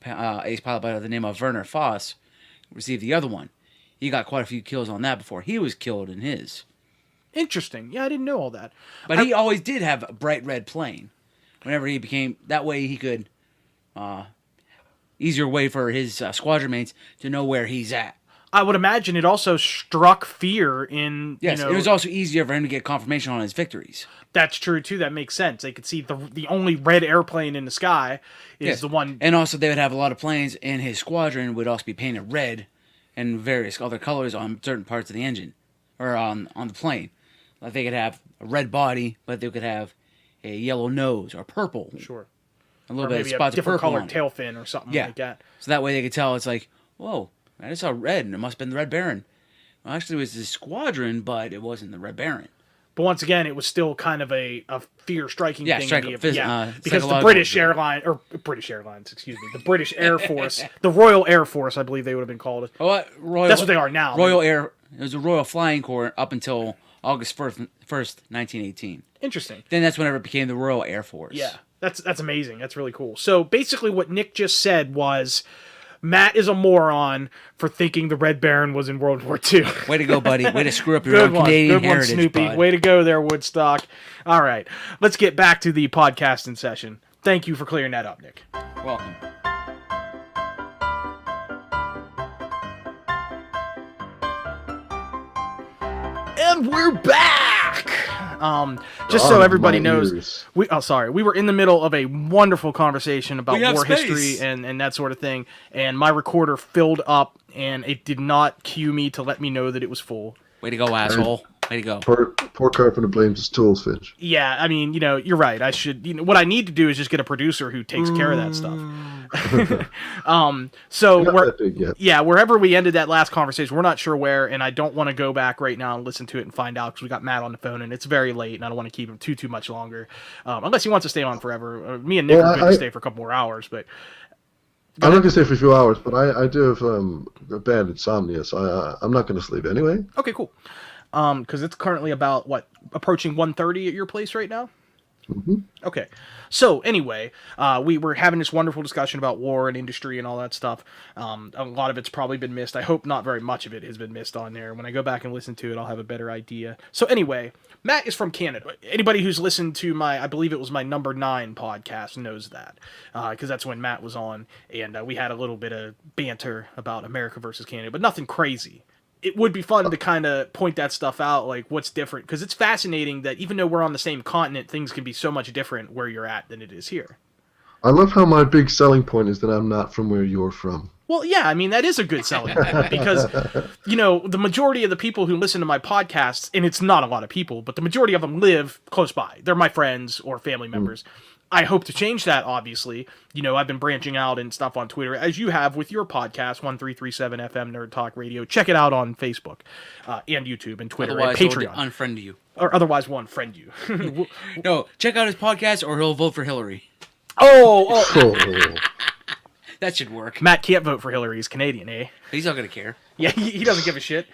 ace pilot by the name of Werner Voss received the other one. He got quite a few kills on that before he was killed in his. Interesting. Yeah, I didn't know all that. But he always did have a bright red plane. Whenever he became that way, he could easier way for his squadron mates to know where he's at. I would imagine it also struck fear in. Yes, you know, it was also easier for him to get confirmation on his victories. That's true too. That makes sense. They could see the only red airplane in the sky is Yes. the one. And also, they would have a lot of planes, and his squadron would also be painted red and various other colors on certain parts of the engine or on the plane. Like they could have a red body, but they could have a yellow nose or purple. Sure. A little Or bit of maybe a spots of different purple colored on it. tail fin or something Yeah. like that. So that way they could tell it's like, whoa, I just saw red, and it must have been the Red Baron. Well, actually, it was the squadron, but it wasn't the Red Baron. But once again, it was still kind of a fear-striking thing. Because the British Airlines, excuse me, the British Air Force, the Royal Air Force, I believe they would have been called. Oh, Royal, That's what they are now. It was a Royal Flying Corps up until August 1st, 1918. Interesting. Then that's whenever it became the Royal Air Force. Yeah, that's amazing. That's really cool. So basically what Nick just said was Matt is a moron for thinking the Red Baron was in World War II. Way to go, buddy. Way to screw up your own Canadian heritage, Snoopy. bud. Way to go there, Woodstock. All right, let's get back to the podcasting session. Thank you for clearing that up, Nick. Welcome. And we're back. Just so everybody knows, ears. we were in the middle of a wonderful conversation about We have war space. history and that sort of thing, and my recorder filled up, and it did not cue me to let me know that it was full. Way to go, asshole. Way to go. Poor Carpenter blames his tools, Finch. Yeah, I mean, you're right. I should, what I need to do is just get a producer who takes care of that stuff. So Not we're, that big yet. yeah, wherever we ended that last conversation, we're not sure where, and I don't want to go back right now and listen to it and find out because we got Matt on the phone and it's very late, and I don't want to keep him too much longer, unless he wants to stay on forever. Me and Nick are good to stay for a couple more hours, but I'm not going to stay for a few hours, but I do have bad insomnia, so I'm not going to sleep anyway. okay, cool. Because it's currently about approaching 1:30 at your place right now. Mm-hmm. Okay. So anyway, we were having this wonderful discussion about war and industry and all that stuff. A lot of it's probably been missed. I hope not very much of it has been missed on there. When I go back and listen to it, I'll have a better idea. So anyway, Matt is from Canada. Anybody who's listened to I believe it was my number 9 podcast knows that. Because that's when Matt was on, and we had a little bit of banter about America versus Canada, but nothing crazy. It would be fun to kind of point that stuff out, like what's different, because it's fascinating that even though we're on the same continent, things can be so much different where you're at than it is here. I love how my big selling point is that I'm not from where you're from. Well, yeah, I mean, that is a good selling point because, the majority of the people who listen to my podcasts, and it's not a lot of people, but the majority of them live close by. They're my friends or family members. I hope to change that, obviously. I've been branching out and stuff on Twitter, as you have with your podcast, 1337 FM Nerd Talk Radio. Check it out on Facebook and YouTube and Twitter Otherwise, and Patreon. he'll unfriend you. Or otherwise, we'll unfriend you. No, check out his podcast or he'll vote for Hillary. Oh, Oh. That should work. Matt can't vote for Hillary. He's Canadian, eh? He's not going to care. Yeah, he doesn't give a shit.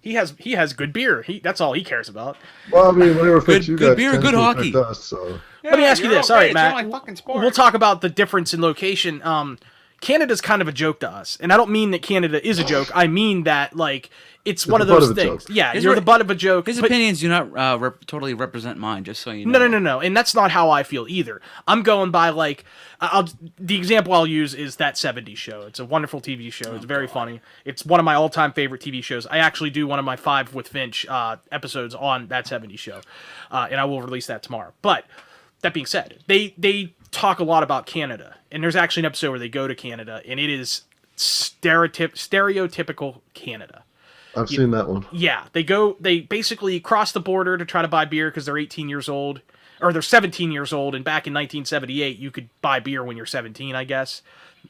He has good beer. That's all he cares about. Well, I mean, whatever affects you good guys beer, tends good to hockey. affect us, so. Let me ask you this. All right, Matt. It's fucking sport. We'll talk about the difference in location. Canada's kind of a joke to us. And I don't mean that Canada is a joke. I mean that, it's one of the butt those of a things. joke. Yeah, His you're re- the butt of a joke. His but- opinions do not totally represent mine, just so you know. No. And that's not how I feel either. I'm going by, the example I'll use is That 70s Show. It's a wonderful TV show. It's very funny. It's one of my all-time favorite TV shows. I actually do one of my 5 with Finch episodes on That 70s Show. And I will release that tomorrow. But that being said, they talk a lot about Canada. And there's actually an episode where they go to Canada, and it is stereotypical Canada. I've seen that one. Yeah, they basically cross the border to try to buy beer because they're 18 years old, or they're 17 years old, and back in 1978, you could buy beer when you're 17, I guess.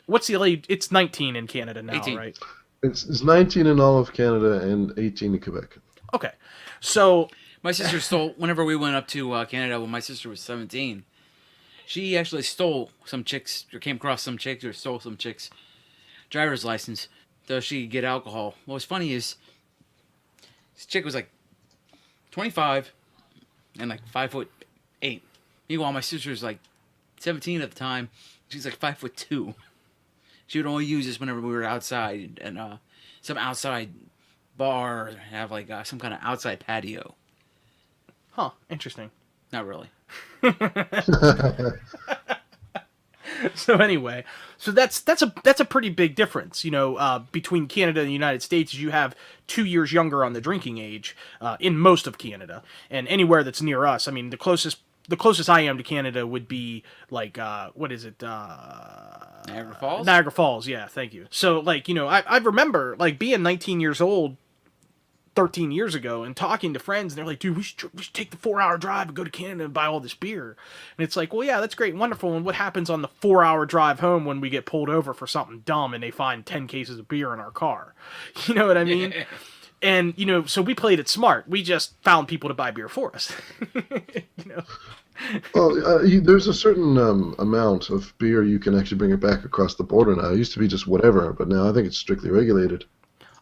What's the age? It's 19 in Canada now, 18. right? It's 19 in all of Canada and 18 in Quebec. Okay, so My sister stole, whenever we went up to Canada when my sister was 17, she actually stole some chicks, or came across some chicks, or stole some chicks' driver's license so she could get alcohol. What was funny is, this chick was 25 and 5'8". Meanwhile, my sister was 17 at the time. She's 5'2". She would only use this whenever we were outside and some outside bar, have some kind of outside patio. huh, interesting. Not really. So anyway, that's a pretty big difference, between Canada and the United States. You have 2 years younger on the drinking age in most of Canada, and anywhere that's near us. I mean, the closest I am to Canada would be what is it? Niagara Falls? Niagara Falls, yeah, thank you. So I remember being 19 years old. 13 years ago and talking to friends, and they're like, dude, we should take the 4-hour drive and go to Canada and buy all this beer. And it's like, well, yeah, that's great and wonderful. And what happens on the 4-hour drive home when we get pulled over for something dumb and they find 10 cases of beer in our car? You know what I mean? Yeah. And, you know, so we played it smart. We just found people to buy beer for us. You know? Well, there's a certain amount of beer you can actually bring it back across the border now. It used to be just whatever, but now I think it's strictly regulated.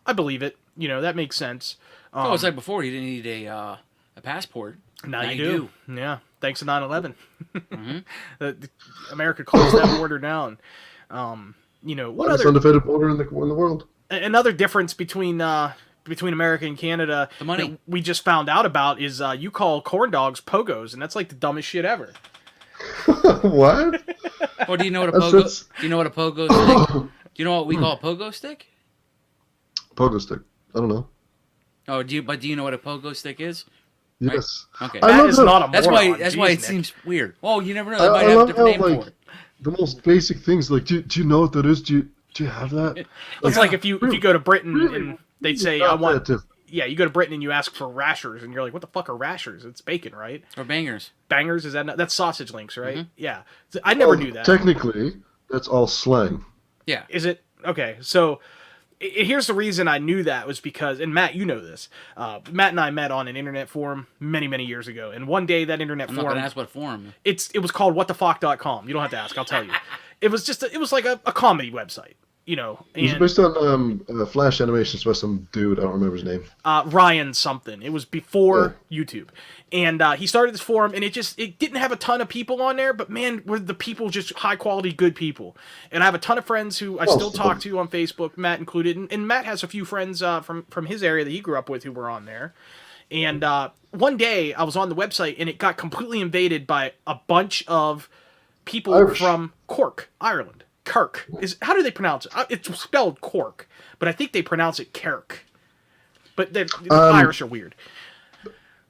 I believe it. You know, that makes sense. Oh, it's like before, you didn't need a passport. Now you do. Yeah. Thanks to 9/11. Mm-hmm. America closed that border down. You know, what other undefeated border in the world? Another difference between America and Canada, the money that we just found out about is you call corn dogs pogos, and that's like the dumbest shit ever. What? Well, do you know what a pogo? Do you know what a pogo stick? Do you know what we call a pogo stick? Pogo stick. I don't know. Oh, do you know what a pogo stick is? Yes. Right? Okay. That is not a That's moron. That's why it Nick. seems weird. Oh, you never know. They might I have a love different how, name for it. the most basic things, like, do you know what that is? Do you have that? It's like if you go to Britain and they'd say, I want... that. Yeah, you go to Britain and you ask for rashers, and you're like, what the fuck are rashers? It's bacon, right? Or bangers. Bangers, is that... That's sausage links, right? Mm-hmm. Yeah. I never knew that. Technically, that's all slang. Yeah. Is it? Okay, so... Here's the reason I knew that was because, and Matt, you know this. Matt and I met on an internet forum many, many years ago, and one day that internet I'm forum. not gonna ask what forum. It was called whatthefuck.com. You don't have to ask. I'll tell you. It was like a comedy website, you know. And, it was based on Flash animations by some dude. I don't remember his name. Ryan something. It was before YouTube, and he started this forum, and it didn't have a ton of people on there, but man, were the people just high quality, good people. And I have a ton of friends who I still talk to on Facebook, Matt included, and Matt has a few friends from his area that he grew up with who were on there. And one day I was on the website, and it got completely invaded by a bunch of people Irish. from Cork, Ireland. Kirk how do they pronounce it? It's spelled Cork, but I think they pronounce it Kerk. But the Irish are weird.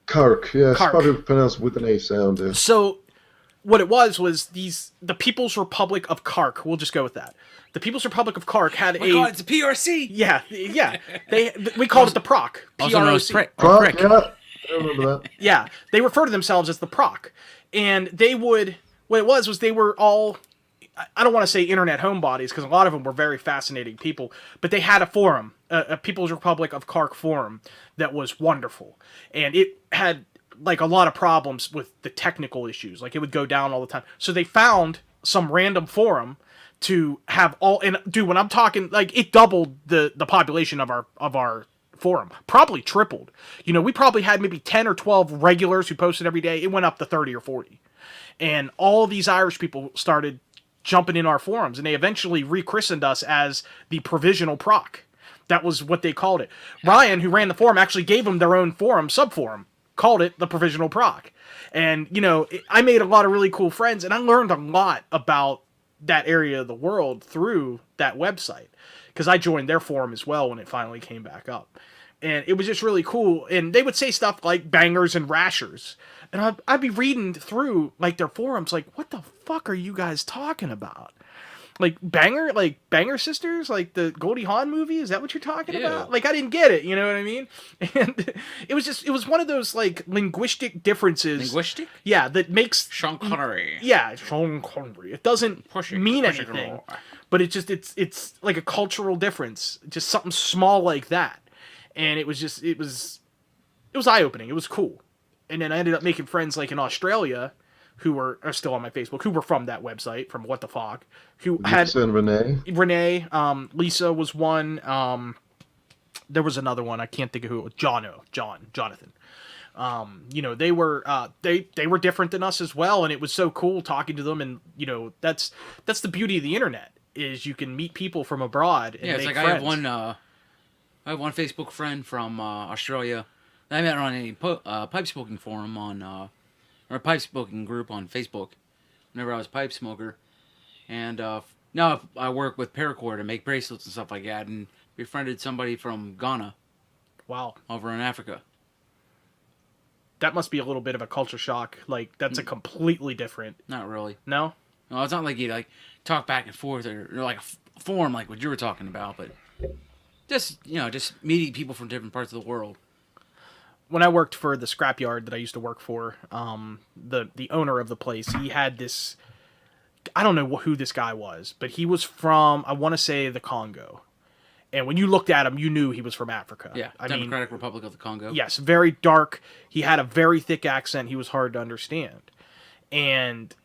Kark, yeah, it's Kark. probably pronounced with an A sound. Yeah. So what it was the People's Republic of Kark. We'll just go with that. The People's Republic of Kark had God, it's a PRC. Yeah. We called it the PROC. Also known as PROC. prick. Yeah, I remember that. Yeah, they refer to themselves as the PROC, and what it was they were all, I don't want to say internet homebodies because a lot of them were very fascinating people, but they had a forum, a People's Republic of Kark forum that was wonderful, and it had like a lot of problems with the technical issues, like it would go down all the time. So they found some random forum to have all, and dude, when I'm talking, like it doubled the population of our forum, probably tripled. You know, we probably had maybe 10 or 12 regulars who posted every day. It went up to 30 or 40, and all these Irish people started jumping in our forums, and they eventually rechristened us as the Provisional Proc. That was what they called it. Ryan, who ran the forum, actually gave them their own forum, sub-forum, called it the Provisional Proc. And, you know, I made a lot of really cool friends, and I learned a lot about that area of the world through that website, because I joined their forum as well when it finally came back up. And it was just really cool. And they would say stuff like bangers and rashers. And I'd be reading through like their forums like, what the fuck are you guys talking about? Like Banger Sisters? Like the Goldie Hawn movie? Is that what you're talking about? Like, I didn't get it, you know what I mean? And it was one of those like linguistic differences. Linguistic? Yeah, that makes... Sean Connery. Yeah, Sean Connery. It doesn't mean anything. But it's like a cultural difference. Just something small like that. And it was eye-opening. It was cool. And then I ended up making friends like in Australia who are still on my Facebook, who were from that website, from What the Fuck, who had Lisa and Renee. Lisa was one. There was another one. I can't think of who it was. Jonathan. You know, they were different than us as well, and it was so cool talking to them. And you know, that's the beauty of the internet, is you can meet people from abroad and it's make like friends. I have one Facebook friend from Australia. I met her on a pipe smoking forum or a pipe smoking group on Facebook. Whenever I was a pipe smoker, and now I work with paracord and make bracelets and stuff like that, and befriended somebody from Ghana. Wow, over in Africa. That must be a little bit of a culture shock. Like that's a completely different. Not really. No, it's not like you like talk back and forth or like a forum like what you were talking about, but just meeting people from different parts of the world. when I worked for the scrapyard that I used to work for, the owner of the place, he had this. I don't know who this guy was, but he was from, I want to say, the Congo. And when you looked at him, you knew he was from Africa. Yeah, Democratic Republic of the Congo. Yes, very dark. He had a very thick accent. He was hard to understand. And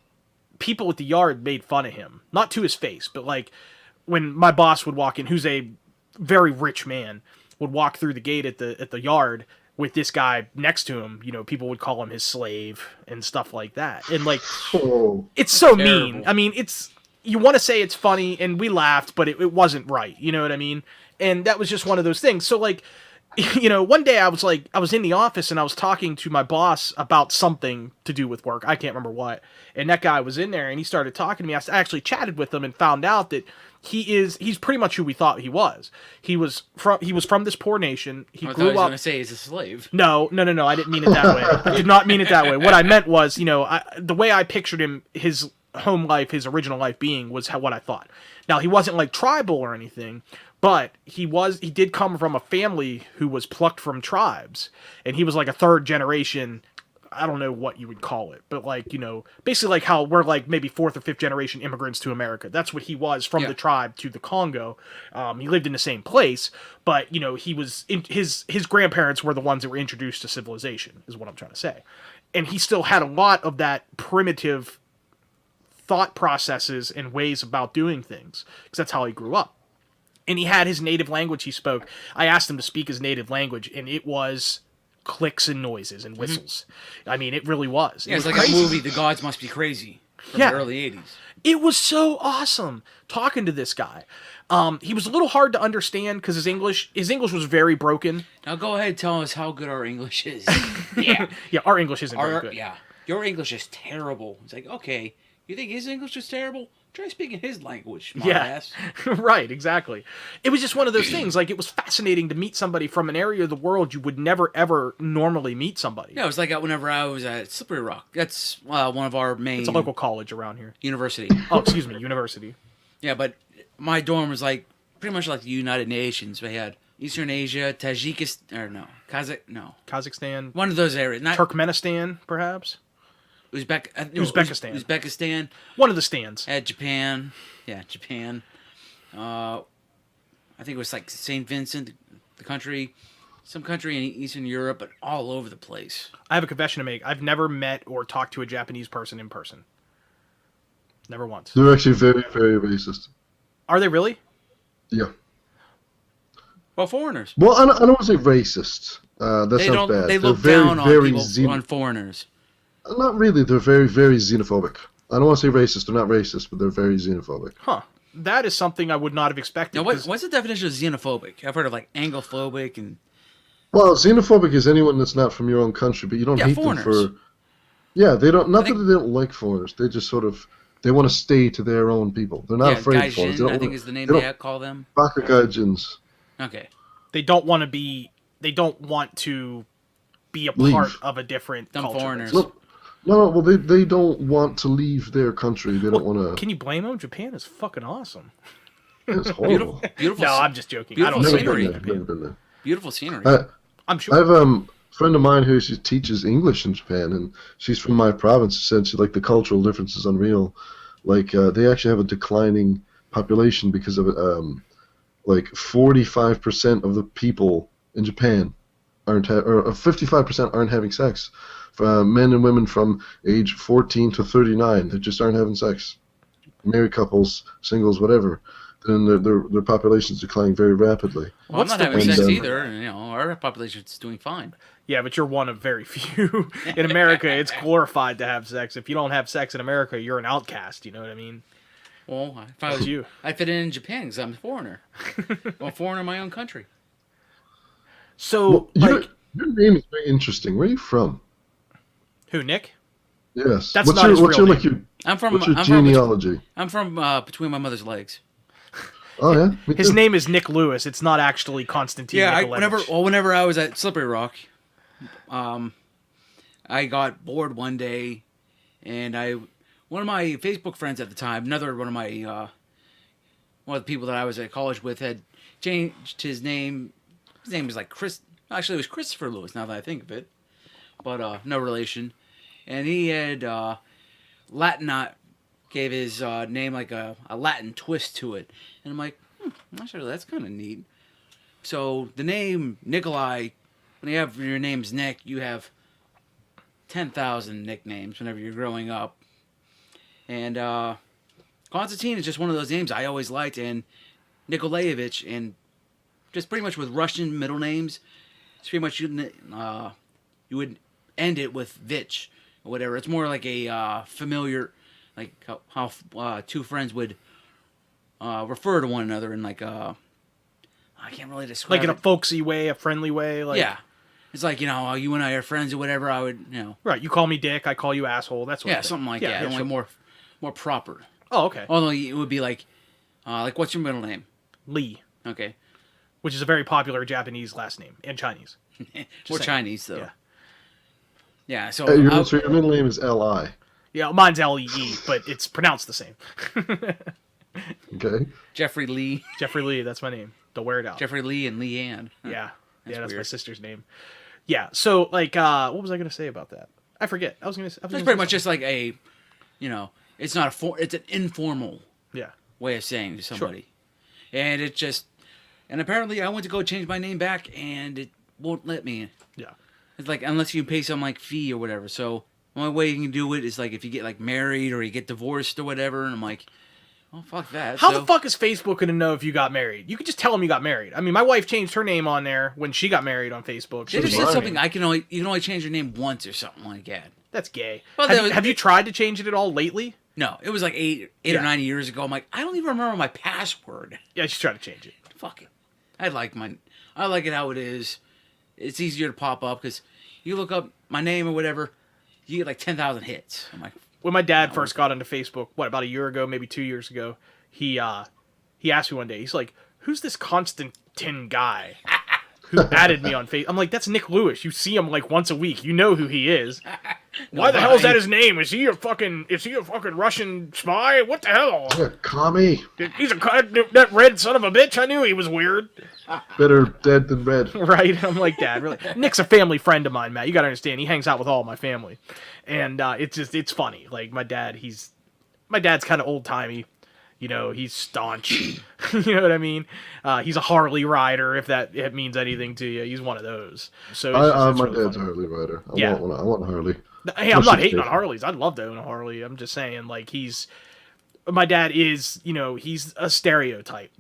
people at the yard made fun of him. Not to his face, but like when my boss would walk in, who's a very rich man, would walk through the gate at the yard with this guy next to him, people would call him his slave and stuff like that. And like, it's so Terrible. mean. I mean, you want to say it's funny, and we laughed, but it wasn't right. You know what I mean? And that was just one of those things. So like, one day I was in the office and I was talking to my boss about something to do with work. I can't remember what. And that guy was in there and he started talking to me. I actually chatted with him and found out that he's pretty much who we thought he was. He was from this poor nation. He I thought grew he was up. going to say he's a slave. No. I didn't mean it that way. I did not mean it that way. What I meant was, the way I pictured him, his home life, his original life being was what I thought. Now, he wasn't like tribal or anything, but he did come from a family who was plucked from tribes, and he was like a third generation. I don't know what you would call it, but like, basically like how we're like maybe fourth or fifth generation immigrants to America. That's what he was, from the tribe to the Congo. He lived in the same place, but he was his grandparents were the ones that were introduced to civilization, is what I'm trying to say. And he still had a lot of that primitive thought processes and ways about doing things, because that's how he grew up. And he had his native language he spoke. I asked him to speak his native language, and it was clicks and noises and whistles. I mean, it really was. Yeah, it's was like crazy. a movie, The Gods Must Be Crazy, from the early 80s. It was so awesome talking to this guy. He was a little hard to understand because his English was very broken. Now go ahead and tell us how good our English is. Yeah, our English isn't very good. Yeah, your English is terrible. It's like, okay, you think his English is terrible? Try speaking his language, smartass. Right, exactly. It was just one of those things. Like, it was fascinating to meet somebody from an area of the world you would never, ever normally meet somebody. Yeah, it was like whenever I was at Slippery Rock. That's one of our main... It's a local college around here. University. Oh, excuse me, university. Yeah, but my dorm was like pretty much like the United Nations. We had Eastern Asia, Kazakhstan. One of those areas. Not Turkmenistan, perhaps? Uzbekistan. One of the stands. At Japan. Yeah, Japan. I think it was like St. Vincent, the country. Some country in Eastern Europe, but all over the place. I have a confession to make. I've never met or talked to a Japanese person in person. Never once. They're actually very, very racist. Are they really? Yeah. Well, foreigners. Well, I don't want to say racist. That sounds bad. They They're look down on very people, on foreigners. Not really. They're very, very xenophobic. I don't want to say racist. They're not racist, but they're very xenophobic. Huh. That is something I would not have expected. Now, what's the definition of xenophobic? I've heard of like Anglophobic and... Well, xenophobic is anyone that's not from your own country, but you don't hate foreigners. them for... Yeah, they don't... Not that they don't like foreigners. They just sort of... They want to stay to their own people. They're not afraid of foreigners. I think is the name they call them. Bakugaijins. Okay. They don't want to be a part of a different culture. Foreigners. No, well, they don't want to leave their country. They don't want to... Can you blame them? Japan is fucking awesome. It's horrible. Beautiful. No, I'm just joking. Beautiful I don't scenery. Never been there. Beautiful scenery. I'm sure. I have a friend of mine who teaches English in Japan, and she's from my province. Essentially, like the cultural difference is unreal. Like they actually have a declining population because of it. Like 45% of the people in Japan or 55% aren't having sex. Men and women from age 14 to 39 that just aren't having sex. Married couples, singles, whatever. Then their population is declining very rapidly. Well, I'm not having sex either. And, our population's doing fine. Yeah, but you're one of very few. In America, it's glorified to have sex. If you don't have sex in America, you're an outcast. You know what I mean? Well, if I was you, I fit in Japan because I'm a foreigner. I'm a foreigner in my own country. So, your name is very interesting. Where are you from? Who, Nick? Yes. That's not his real name. What's your genealogy? I'm from between my mother's legs. Oh yeah. His name is Nick Lewis. It's not actually Konstantin. Yeah, Nikolaevich. whenever I was at Slippery Rock, I got bored one day, and one of my Facebook friends at the time, another one of my one of the people that I was at college with, had changed his name. His name was like Chris. Actually, it was Christopher Lewis, now that I think of it. But no relation. And he had gave his name like a Latin twist to it. And I'm like, actually, that's kind of neat. So the name Nikolai, when you have your name's Nick, you have 10,000 nicknames whenever you're growing up. And Konstantin is just one of those names I always liked. And Nikolaevich, and just pretty much with Russian middle names, it's pretty much you would end it with Vich or whatever. It's more like a familiar, like how two friends would refer to one another in like a, I can't really describe like in a folksy way, a friendly way. Like, yeah. It's like, you and I are friends or whatever. I would, Right. You call me Dick, I call you asshole. That's what. Yeah, something like that. Only sure. more proper. Oh, okay. Although it would be like what's your middle name? Lee. Okay. Which is a very popular Japanese last name and Chinese. More Chinese though. Yeah. Yeah. So your middle name is Li. Yeah, mine's Lee, but it's pronounced the same. Okay. Jeffrey Lee. Jeffrey Lee, that's my name. Don't wear it out. Jeffrey Lee and Leanne. Yeah. That's my weird. sister's name. Yeah. So like, what was I gonna say about that? I forget. I was gonna. It's pretty much just like a, it's not it's an informal way of saying to somebody, and it just, and apparently I went to go change my name back and it won't let me. Yeah. It's like unless you pay some like fee or whatever. So the only way you can do it is like if you get like married or you get divorced or whatever. And I'm like, oh fuck that. How the fuck is Facebook gonna know if you got married? You could just tell them you got married. I mean, my wife changed her name on there when she got married on Facebook. They just said something you can only change your name once or something like that. That's gay. Well, have you tried to change it at all lately? No, it was like eight or 9 years ago. I'm like, I don't even remember my password. Yeah, I should try to change it. Fuck it. I like it how it is. It's easier to pop up because you look up my name or whatever, you get like 10,000 hits. I'm like, when my dad first got into Facebook, about a year ago, maybe 2 years ago, he asked me one day, he's like, who's this Konstantin guy who added me on Facebook? I'm like, that's Nick Lewis. You see him like once a week. You know who he is. Why the hell is that his name? Is he a fucking Russian spy? What the hell? He's a commie. He's that red son of a bitch. I knew he was weird. Better dead than red. Right? I'm like, Dad, really? Nick's a family friend of mine, Matt. You gotta understand. He hangs out with all my family. And it's funny. Like, my dad's kind of old-timey. He's staunch. You know what I mean? He's a Harley rider, if it means anything to you. He's one of those. So my dad's a Harley rider. I want a Harley. Hey, I'm not hating on Harleys. I'd love to own a Harley. I'm just saying, like, my dad is, he's a stereotype.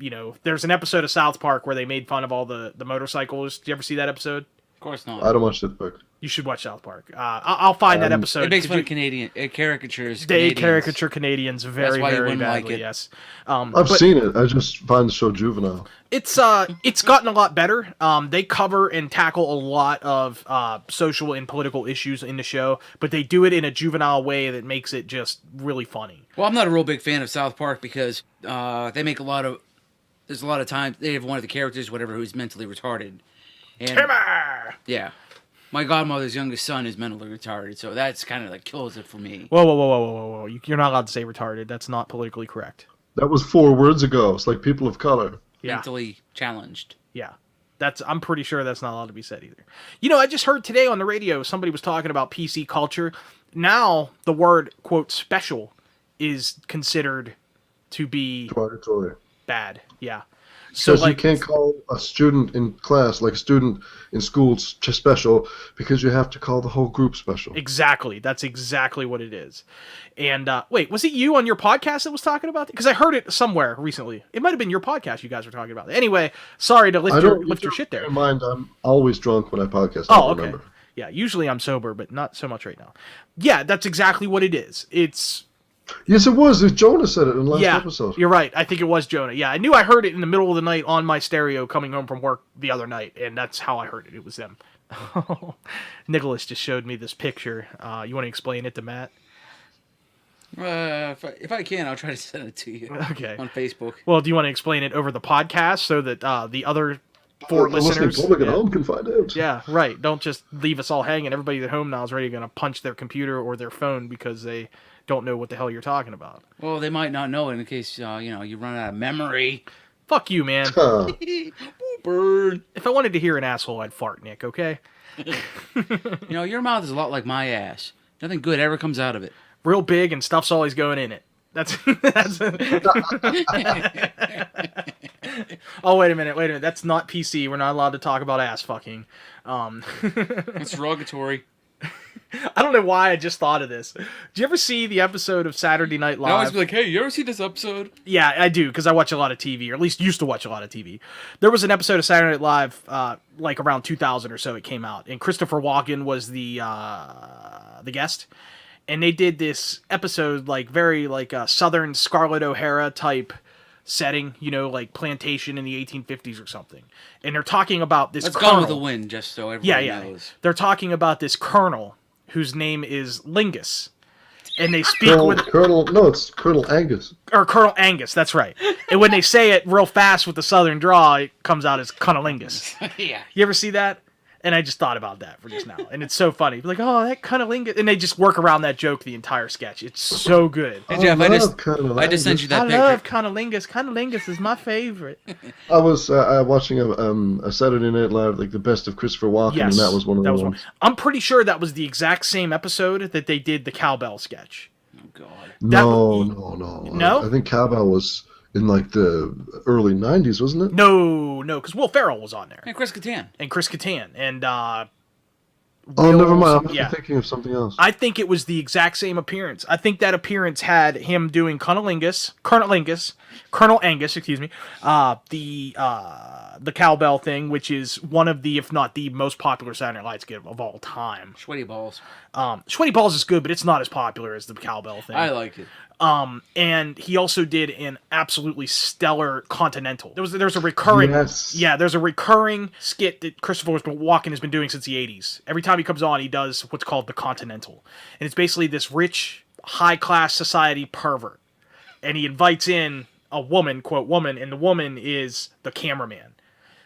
There's an episode of South Park where they made fun of all the motorcycles. Did you ever see that episode? of course not. I don't watch that book. You should watch South Park. I'll find that episode. It makes fun of Canadian. It caricatures They Canadians. caricature Canadians very, That's why you very wouldn't badly. like it. Yes, I've seen it. I just find the show juvenile. it's gotten a lot better. They cover and tackle a lot of social and political issues in the show, but they do it in a juvenile way that makes it just really funny. Well, I'm not a real big fan of South Park because they make there's a lot of times they have one of the characters, whatever, who's mentally retarded. And, Timmer! Yeah. My godmother's youngest son is mentally retarded, so that's kind of like kills it for me. Whoa. You're not allowed to say retarded. That's not politically correct. That was 4 words ago. It's like people of color. Yeah. Mentally challenged. Yeah. I'm pretty sure that's not allowed to be said either. I just heard today on the radio, somebody was talking about PC culture. Now, the word, quote, special is considered to be Derogatory. bad. Yeah. So Because you can't call a student in class, like a student in school, special, because you have to call the whole group special. Exactly. That's exactly what it is. And wait, was it you on your podcast that was talking about that? Because I heard it somewhere recently. It might have been your podcast you guys were talking about. Anyway, sorry to lift your shit there. Keep in mind, I'm always drunk when I podcast. Oh, okay. Remember. Yeah, usually I'm sober, but not so much right now. Yeah, that's exactly what it is. Yes, it was. Jonah said it in the last episode. You're right. I think it was Jonah. Yeah, I knew I heard it in the middle of the night on my stereo coming home from work the other night, and that's how I heard it. It was them. Nicholas just showed me this picture. You want to explain it to Matt? If I can, I'll try to send it to you. Okay. On Facebook. Well, do you want to explain it over the podcast so that the other 4 listeners... The public at home can find out. Yeah, right. Don't just leave us all hanging. Everybody at home now is ready to punch their computer or their phone because they don't know what the hell you're talking about. Well, they might not know it in case you run out of memory. Fuck you, man. Burn. If I wanted to hear an asshole, I'd fart, Nick, okay? Your mouth is a lot like my ass. Nothing good ever comes out of it. Real big and stuff's always going in it. That's Oh, wait a minute. That's not PC. We're not allowed to talk about ass fucking. It's derogatory. I don't know why I just thought of this. Did you ever see the episode of Saturday Night Live? I always be like, hey, you ever see this episode? Yeah, I do, because I watch a lot of TV, or at least used to watch a lot of TV. There was an episode of Saturday Night Live, like around 2000 or so it came out, and Christopher Walken was the guest. And they did this episode, like, very, like, Southern Scarlett O'Hara type setting, like plantation in the 1850s or something. And they're talking about this colonel. Gone with the Wind, just so everybody knows. They're talking about this colonel whose name is Lingus. And they speak with... It's Colonel Angus. Or Colonel Angus, that's right. And when they say it real fast with the southern draw, it comes out as Cunnilingus. Yeah. You ever see that? And I just thought about that for just now. And it's so funny. Like, oh, that Cunnilingus. And they just work around that joke the entire sketch. It's so good. Hey, Jeff, I just sent you that picture. I love Cunnilingus. Cunnilingus is my favorite. I was watching a Saturday Night Live, like the best of Christopher Walken, and that was one of the ones. I'm pretty sure that was the exact same episode that they did the cowbell sketch. Oh, God. No? I think cowbell was in like the early 90s, wasn't it? No, because Will Ferrell was on there. And Chris Kattan. And never mind. I'm thinking of something else. I think it was the exact same appearance. I think that appearance had him doing Colonel Angus, excuse me, the cowbell thing, which is one of the, if not the most popular Saturday Night Live skit of all time. Sweaty Balls. Sweaty Balls is good, but it's not as popular as the cowbell thing. I like it. And he also did an absolutely stellar Continental. There's a recurring, there's a recurring skit that Christopher Walken has been doing since the 80s. Every time he comes on, he does what's called the Continental. And it's basically this rich, high-class society pervert. And he invites in a woman, quote, woman, and the woman is the cameraman.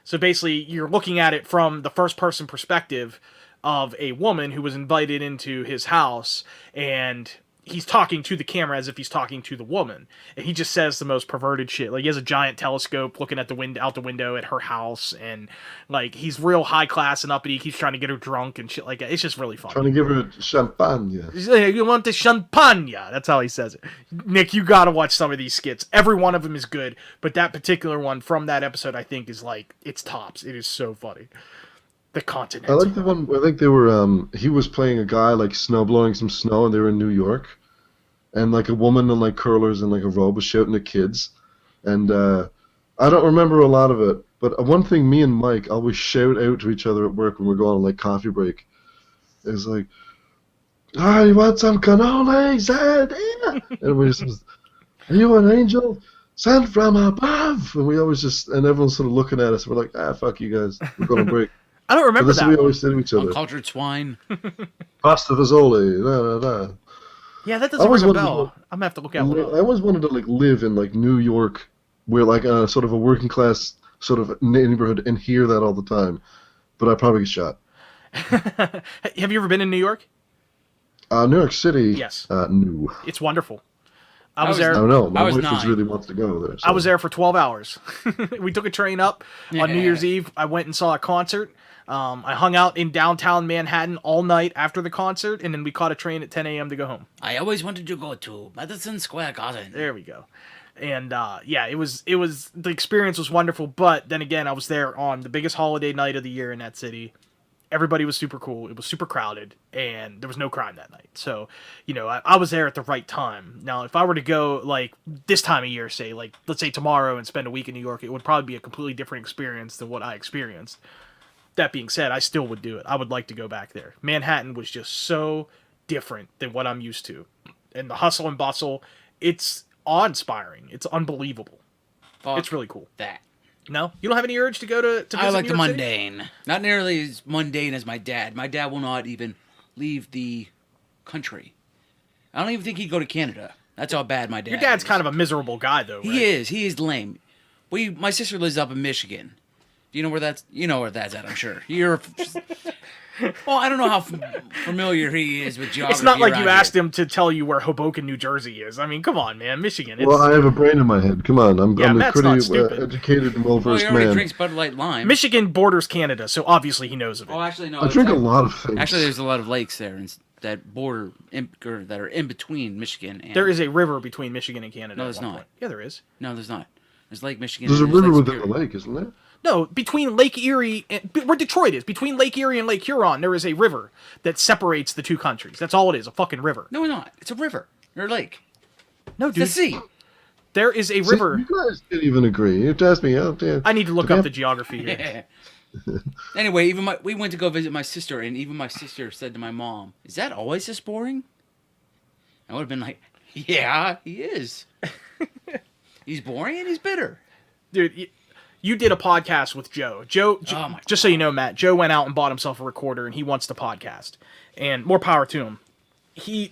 So basically, you're looking at it from the first-person perspective of a woman who was invited into his house, and he's talking to the camera as if he's talking to the woman. And he just says the most perverted shit. Like, he has a giant telescope looking at out the window at her house, and, like, he's real high-class and uppity. He keeps trying to get her drunk and shit like that. It's just really fun. Trying to give her champagne. He's like, you want the champagne? That's how he says it. Nick, you gotta watch some of these skits. Every one of them is good, but that particular one from that episode, I think, is, like, it's tops. It is so funny. The Continental. I like the one, I think they were, he was playing a guy, like, blowing some snow, and they were in New York. And, like, a woman in, like, curlers and, like, a robe was shouting at kids. And I don't remember a lot of it. But one thing me and Mike always shout out to each other at work when we're going on, like, coffee break is, like, "Oh, you want some cannolis? And we just, "Are you an angel sent from above?" And we always just, and everyone's sort of looking at us. We're like, fuck you guys. We're going to break. I don't remember that. That's what we always say to each other. Uncultured swine. Pasta Fazoli. Yeah, that doesn't ring a bell. I'm gonna have to look at one. I always wanted to like live in like New York, where like sort of a working class sort of neighborhood, and hear that all the time. But I'd probably get shot. Have you ever been in New York? New York City. Yes. No. It's wonderful. I was there. I don't know. My wife really wants to go there. So. I was there for 12 hours. We took a train up on New Year's Eve. I went and saw a concert. I hung out in downtown Manhattan all night after the concert, and then we caught a train at 10 a.m. to go home. I always wanted to go to Madison Square Garden. There we go. And it was the experience was wonderful. But then again, I was there on the biggest holiday night of the year in that city. Everybody was super cool. It was super crowded, and there was no crime that night. So, I was there at the right time. Now, if I were to go, like, this time of year, say, like, let's say tomorrow and spend a week in New York, it would probably be a completely different experience than what I experienced. That being said, I still would do it. I would like to go back there. Manhattan was just so different than what I'm used to. And the hustle and bustle, it's awe-inspiring. It's unbelievable. It's really cool. That. No? You don't have any urge to go to visit I like New the York mundane. City? Not nearly as mundane as my dad. My dad will not even leave the country. I don't even think he'd go to Canada. That's how bad my dad is. Your dad's kind of a miserable guy, though, right? He is. He is lame. My sister lives up in Michigan. Do you know where that's... You know where that's at, I'm sure. Well, I don't know how familiar he is with geography. It's not like you around asked here. him to tell you where Hoboken, New Jersey is. I mean, come on, man. Michigan. It's, Well, I have a brain in my head. Come on, I'm a Matt's pretty not stupid. educated and Well, well-versed he already man. drinks Bud Light Lime. Michigan borders Canada, so obviously he knows of it. Oh, actually, no. I drink a lot of things. Actually, there's a lot of lakes there that border or that are in between Michigan and. There is a river between Michigan and Canada. No, at there's one not. point. Yeah, there is. No, there's not. There's Lake Michigan. There's a and river Lake within the Superior. lake, isn't there? No, between Lake Erie and where Detroit is, between Lake Erie and Lake Huron, there is a river that separates the two countries. That's all it is, a fucking river. No, it's not. It's a river or a lake. No, It's dude. the sea. There is a See, river. you guys didn't even agree. You have to ask me out there. I need to look up the geography here. Anyway, we went to go visit my sister, and even my sister said to my mom, "Is that always this boring?" I would have been like, "Yeah, he is. He's boring and he's bitter." Dude, you did a podcast with Joe. Oh my just so you know, Matt, Joe went out and bought himself a recorder, and he wants to podcast. And more power to him.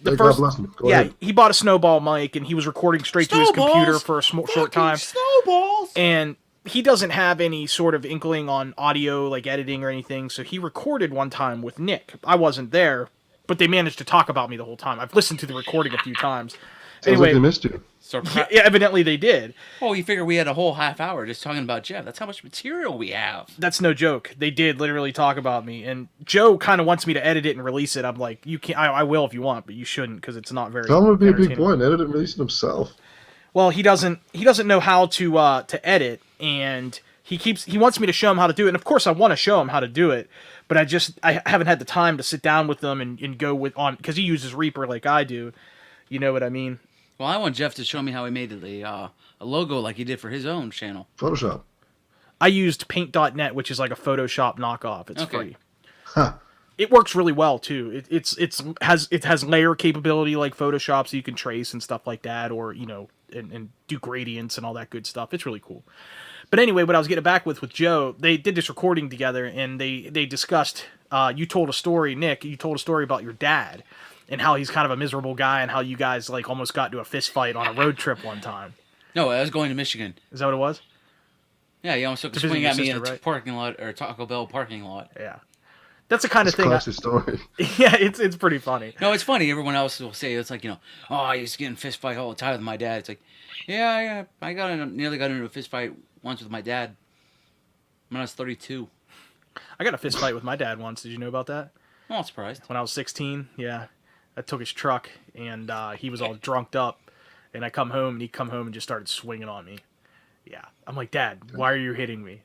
God bless him. Go ahead. He bought a snowball mic, and he was recording straight to his computer for a short time. Snowballs. And he doesn't have any sort of inkling on audio, like editing or anything, so he recorded one time with Nick. I wasn't there, but they managed to talk about me the whole time. I've listened to the recording a few times. Sounds like they missed you. Yeah, evidently they did. Oh, you figure we had a whole half hour just talking about Jeff. That's how much material we have. That's no joke. They did literally talk about me, and Joe kind of wants me to edit it and release it. I'm like, you can't. I will if you want, but you shouldn't because it's not very. Tell him to be a big entertaining. boy and edit it and release it himself. Well, he doesn't know how to edit, and he wants me to show him how to do it. And of course, I want to show him how to do it, but I haven't had the time to sit down with him and go on because he uses Reaper like I do. You know what I mean? Well, I want Jeff to show me how he made a logo like he did for his own channel. Photoshop. I used Paint.net, which is like a Photoshop knockoff. It's Okay. free. Huh. It works really well too. It has layer capability like Photoshop, so you can trace and stuff like that, or and do gradients and all that good stuff. It's really cool. But anyway, what I was getting back with Joe, they did this recording together, and they discussed. You told a story, Nick. You told a story about your dad and how he's kind of a miserable guy, and how you guys like almost got into a fist fight on a road trip one time. No, I was going to Michigan. Is that what it was? Yeah, he almost took a visit swing your at me sister, in a right? parking lot or Taco Bell parking lot. Yeah, that's the kind of It's a thing. classic story. Yeah, it's pretty funny. No, it's funny. Everyone else will say it's like, oh, I used to get in a fist fight all the time with my dad. It's like, yeah, I nearly got into a fist fight once with my dad when I was 32. I got a fist fight with my dad once. Did you know about that? I'm not surprised. When I was 16, yeah. I took his truck, and he was all drunked up, and I come home, and he come home and just started swinging on me. Yeah. I'm like, Dad, why are you hitting me?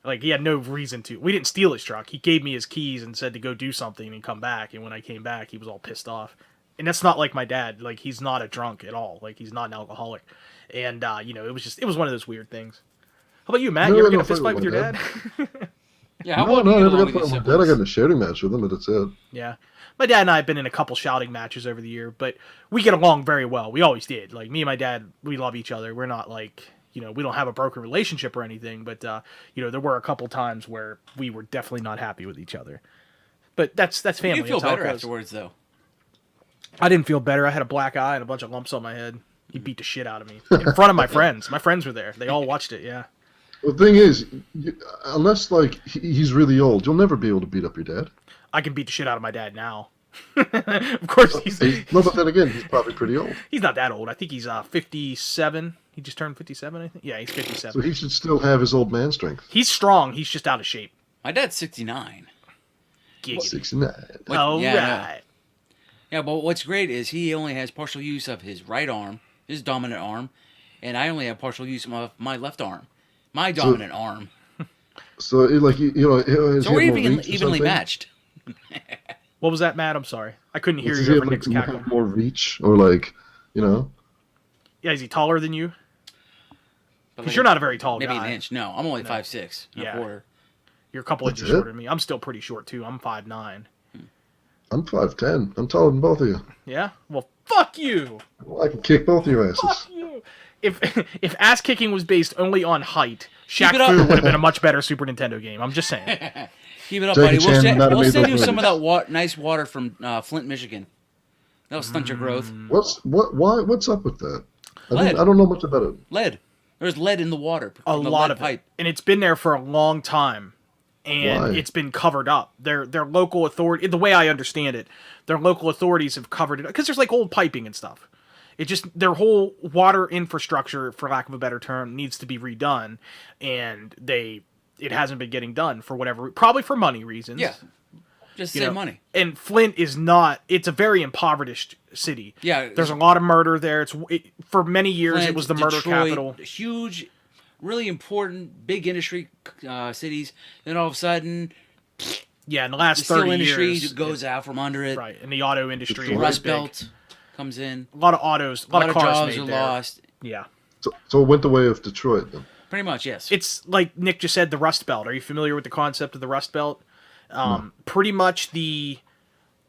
Like, he had no reason to. We didn't steal his truck. He gave me his keys and said to go do something and come back, and when I came back, he was all pissed off. And that's not like my dad. Like, he's not a drunk at all. Like, he's not an alcoholic. And, it was one of those weird things. How about you, Matt? No, You ever I get a don't fist fight fight with with your my dad? Yeah, how No, about I you never along got with put your with my dad. I got siblings? in a shouting match with him, but that's it. Yeah. My dad and I have been in a couple shouting matches over the year, but we get along very well. We always did. Like, me and my dad, we love each other. We're not like, we don't have a broken relationship or anything, but, there were a couple times where we were definitely not happy with each other. But that's family. You feel That's how it better goes. afterwards, though. I didn't feel better. I had a black eye and a bunch of lumps on my head. He beat the shit out of me in front of my friends. My friends were there. They all watched it, yeah. The thing is, unless he's really old, you'll never be able to beat up your dad. I can beat the shit out of my dad now. Of course, No, but then again, he's probably pretty old. he's not that old. I think he's 57. He just turned 57, I think. Yeah, he's 57. So he should still have his old man strength. He's strong. He's just out of shape. My dad's 69. Giggity. 69. All Yeah, I know. right. Yeah, but what's great is he only has partial use of his right arm, his dominant arm, and I only have partial use of my left arm, my dominant arm. So, So we're evenly evenly matched. What was that, Matt? I'm sorry. I couldn't hear Does you he over have Nick's cackle. more reach, or Yeah, is he taller than you? But Because you're not a very tall maybe guy. an inch. No, I'm only 5'6" and Yeah. a quarter. You're a couple That's inches it? shorter than me. I'm still pretty short, too. I'm 5'9". I'm 5'10". I'm taller than both of you. Yeah? Well, fuck you! Well, I can kick both of your asses. Fuck you! If ass kicking was based only on height, Keep Shaq it up. Fu would have been a much better Super Nintendo game. I'm just saying. Keep it up, Jackie buddy. We'll, Chan might have we'll made send those you some of movies. that nice water from Flint, Michigan. That'll stunt your growth. What's up with that? Lead. I don't know much about it. Lead. There's lead in the water. A from the lot lead of pipe. it. And it's been there for a long time. and Why? it's been covered up. Their local authority, the way I understand it, their local authorities have covered it because there's like old piping and stuff. It just their whole water infrastructure, for lack of a better term, needs to be redone, and it hasn't been getting done for whatever, probably for money reasons. Yeah. Just save money. And Flint is not. It's a very impoverished city. Yeah. There's a lot of murder there. For many years Flint, it was the murder Detroit, capital. Huge, really important, big industry cities. Then all of a sudden, Yeah, in the last the steel 30 industry years, goes out from under it. right? And the auto industry, The is Rust big. Belt comes in. A lot of autos, a lot of cars jobs made are there. lost. Yeah, So it went the way of Detroit then. Pretty much, yes. it's like Nick just said, the Rust Belt. Are you familiar with the concept of the Rust Belt? Pretty much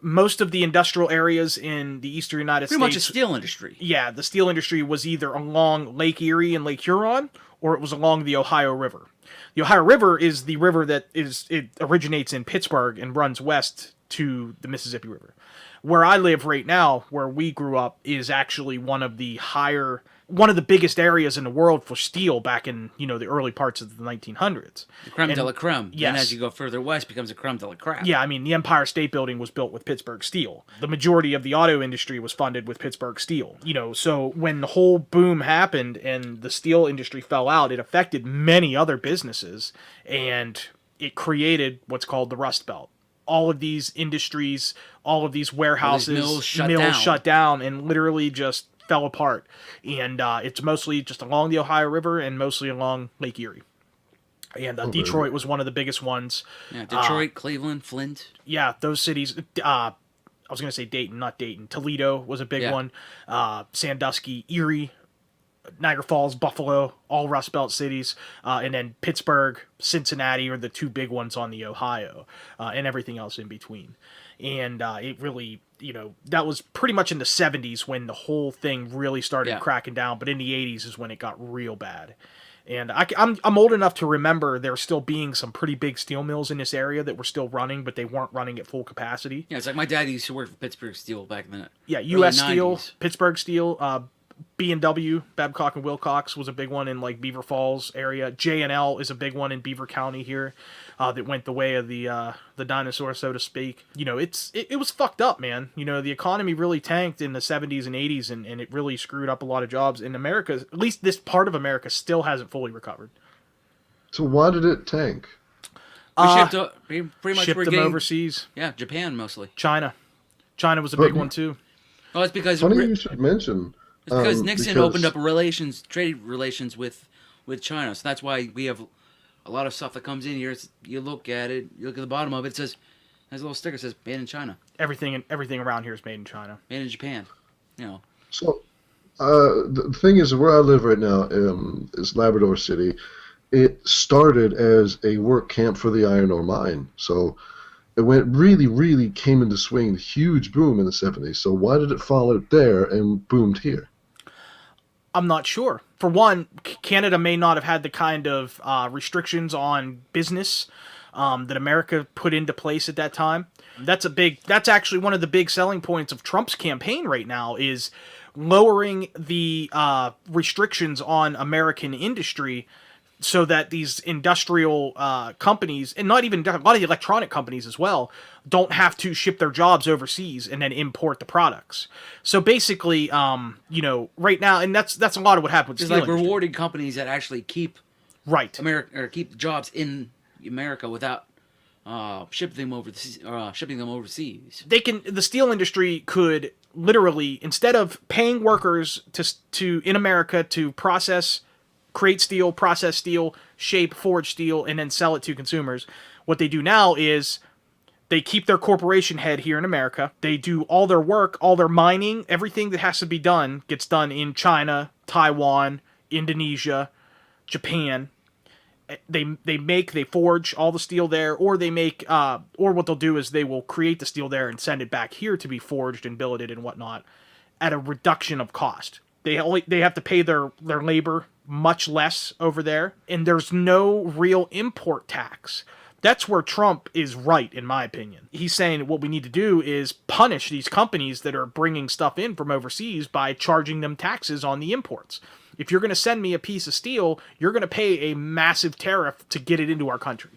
most of the industrial areas in the eastern United Pretty States. much a steel industry. Yeah, the steel industry was either along Lake Erie and Lake Huron, or it was along the Ohio River. The Ohio River is the river it originates in Pittsburgh and runs west to the Mississippi River. Where I live right now, where we grew up, is actually one of the biggest areas in the world for steel back in, the early parts of the 1900s. The creme de la creme. Yes. And as you go further west, it becomes a creme de la creme. Yeah, I mean, the Empire State Building was built with Pittsburgh steel. The majority of the auto industry was funded with Pittsburgh steel. So when the whole boom happened and the steel industry fell out, it affected many other businesses, and it created what's called the Rust Belt. All of these industries, all of these warehouses, mills shut down and literally just fell apart. And it's mostly just along the Ohio River and mostly along Lake Erie. And Detroit was one of the biggest ones. Yeah, Detroit, Cleveland, Flint. Yeah, those cities. I was going to say Dayton, not Dayton. Toledo was a big one. Sandusky, Erie, Niagara Falls, Buffalo, all Rust Belt cities. And then Pittsburgh, Cincinnati are the two big ones on the Ohio, and everything else in between. And it really, that was pretty much in the 70s when the whole thing really started cracking down. But in the 80s is when it got real bad. And I'm old enough to remember there still being some pretty big steel mills in this area that were still running, but they weren't running at full capacity. Yeah, it's like my dad used to work for Pittsburgh Steel back in the Yeah, U.S. early Steel, 90s. Pittsburgh Steel, B&W, Babcock and Wilcox was a big one in like Beaver Falls area. J&L is a big one in Beaver County here, that went the way of the dinosaur, so to speak. It was fucked up, man. The economy really tanked in the 70s and 80s, and it really screwed up a lot of jobs. In America, at least this part of America, still hasn't fully recovered. So why did it tank? We pretty much Shipped we're them getting overseas. Yeah, Japan mostly. China was a big one too. Well, it's because Funny you should mention. It's because Nixon opened up trade relations with China, so that's why we have a lot of stuff that comes in here. You look at it, you look at the bottom of it, it says, there's a little sticker that says "Made in China." Everything around here is made in China. Made in Japan. So, the thing is, where I live right now is Labrador City. It started as a work camp for the iron ore mine, so it really came into swing, huge boom in the 70s. So why did it fall out there and boomed here? I'm not sure. For one, Canada may not have had the kind of restrictions on business that America put into place at that time. That's actually one of the big selling points of Trump's campaign right now, is lowering the restrictions on American industry, so that these industrial companies, and not even a lot of the electronic companies as well, don't have to ship their jobs overseas and then import the products. So basically, right now, and that's a lot of what happened with It's steel like industry. rewarding companies that actually keep Right. America or keep jobs in America without shipping them overseas. The steel industry could literally, instead of paying workers to in America to create steel, process steel, shape, forge steel, and then sell it to consumers, what they do now is they keep their corporation head here in America. They do all their work, all their mining, everything that has to be done gets done in China, Taiwan, Indonesia, Japan. They forge all the steel there, or they make, or what they'll do is they will create the steel there and send it back here to be forged and billeted and whatnot at a reduction of cost. They have to pay their labor much less over there, and there's no real import tax. That's where Trump is right, in my opinion. He's saying what we need to do is punish these companies that are bringing stuff in from overseas by charging them taxes on the imports. If you're going to send me a piece of steel, you're going to pay a massive tariff to get it into our country.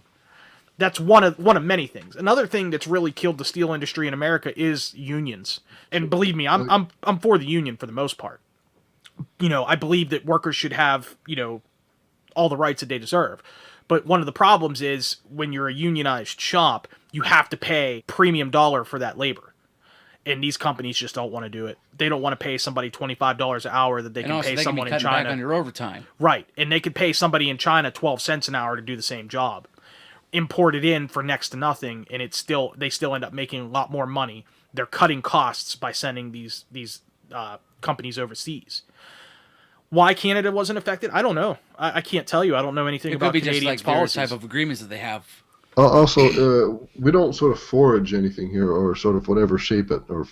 That's one of many things. Another thing that's really killed the steel industry in America is unions. And believe me, I'm for the union for the most part. I believe that workers should have, all the rights that they deserve. But one of the problems is when you're a unionized shop, you have to pay premium dollar for that labor. And these companies just don't want to do it. They don't want to pay somebody $25 an hour that they can pay someone in China. Back on your overtime. Right. And they could pay somebody in China 12 cents an hour to do the same job. Import it in for next to nothing, and they still end up making a lot more money. They're cutting costs by sending these companies overseas. Why Canada wasn't affected, I don't know. I can't tell you. I don't know anything about Canadians' policies. It could be just like type of agreements that they have. Also, we don't sort of forage anything here, or sort of whatever shape it, or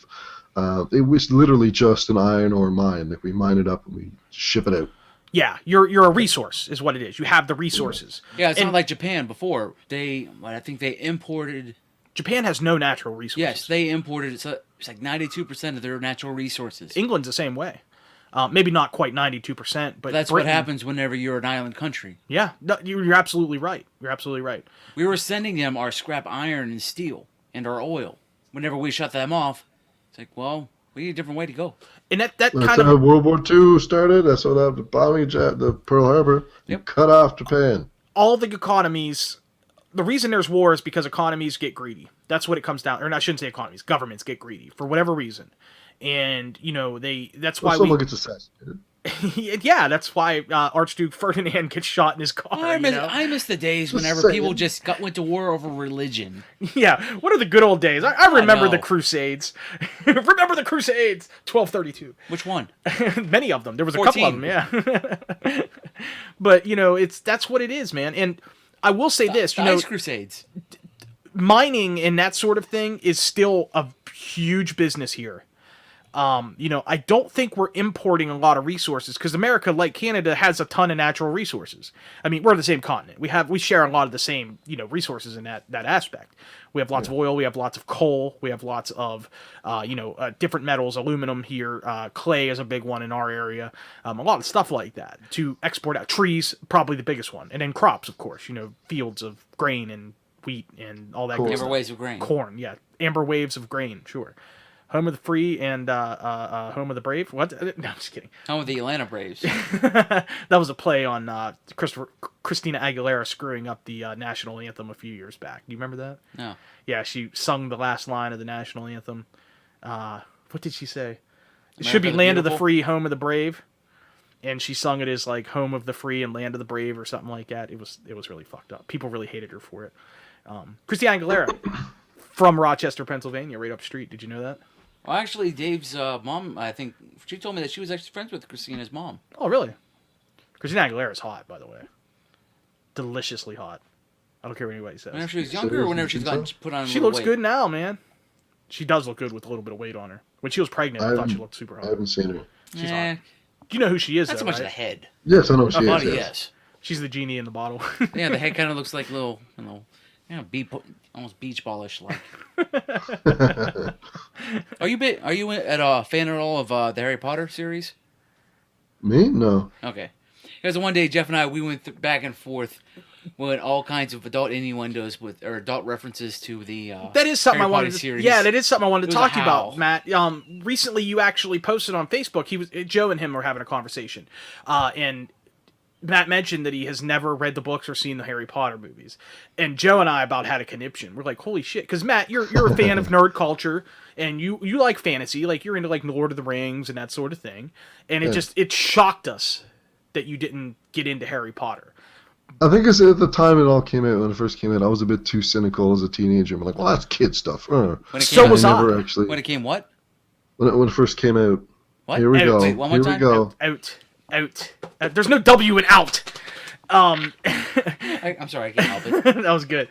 it was literally just an iron ore mine. Like we mine it up and we ship it out. Yeah, you're a resource, is what it is. You have the resources. Yeah, it's not like Japan before. I think they imported. Japan has no natural resources. Yes, they imported. It's like 92% of their natural resources. England's the same way. Maybe not quite 92%, but that's Britain, what happens whenever you're an island country. Yeah, no, you're absolutely right. You're absolutely right. We were sending them our scrap iron and steel and our oil. Whenever we shut them off, it's like, well, we need a different way to go. And that kind of World War II started. That's what the bombing the Pearl Harbor. Yep. Cut off Japan. All the economies. The reason there's war is because economies get greedy. That's what it comes down. Or I shouldn't say economies. Governments get greedy for whatever reason. And that's why someone gets assassinated. Yeah, that's why Archduke Ferdinand gets shot in his car. I miss the days whenever people just went to war over religion. Yeah, what are the good old days? I remember the Crusades. Remember the Crusades? 1232. Which one? Many of them. There was 14. A couple of them, yeah. But that's what it is, man. And I will say this, Ice Crusades. Mining and that sort of thing is still a huge business here. I don't think we're importing a lot of resources because America, like Canada, has a ton of natural resources. I mean, we're the same continent. We share a lot of the same, resources in that aspect. We have lots of oil. We have lots of coal. We have lots of, different metals, aluminum here. Clay is a big one in our area. A lot of stuff like that to export out. Trees, probably the biggest one. And then crops, of course, fields of grain and wheat and all that. Amber waves of grain. Corn, yeah. Amber waves of grain, sure. Home of the free and home of the brave. What? No, I'm just kidding. Home of the Atlanta Braves. That was a play on Christina Aguilera screwing up the national anthem a few years back. Do you remember that? No. Yeah, she sung the last line of the national anthem. What did she say? It America should be land beautiful. of the free, home of the brave. And she sung it as like home of the free and land of the brave or something like that. It was really fucked up. People really hated her for it. Christina Aguilera from Rochester, Pennsylvania, right up the street. Did you know that? Well, actually, Dave's mom, I think, she told me that she was actually friends with Christina's mom. Oh, really? Christina Aguilera is hot, by the way. Deliciously hot. I don't care what anybody says. Whenever she was younger or whenever she's gotten put on a She looks good now, man. She does look good with a little bit of weight on her. When she was pregnant, I thought she looked super hot. I haven't seen her. She's hot. Do you know who she is, Not though, so much right? the head. Yes, I know who she is. Body, yes. yes. She's the genie in the bottle. Yeah, the head kind of looks like little, almost beach ballish like. Are you a fan at all of the Harry Potter series? Me? No. Okay. Because one day Jeff and I we went back and forth with all kinds of adult innuendos or adult references to the that is something Harry I wanted Potter to, series. Yeah, that is something I wanted to talk to you howl. about, Matt. Recently you actually posted on Facebook. Joe and him were having a conversation. And Matt mentioned that he has never read the books or seen the Harry Potter movies. And Joe and I about had a conniption. We're like, holy shit. Because, Matt, you're a fan of nerd culture, and you like fantasy. Like, you're into, like, Lord of the Rings and that sort of thing. And it shocked us that you didn't get into Harry Potter. I think it's at the time it all came out, when it first came out, I was a bit too cynical as a teenager. I'm like, well, that's kid stuff. So was I. When it came what? When it first came out. What? Here we go. Wait, one more time? Here we go. Out. There's no W in out. I'm sorry, I can't help it. That was good.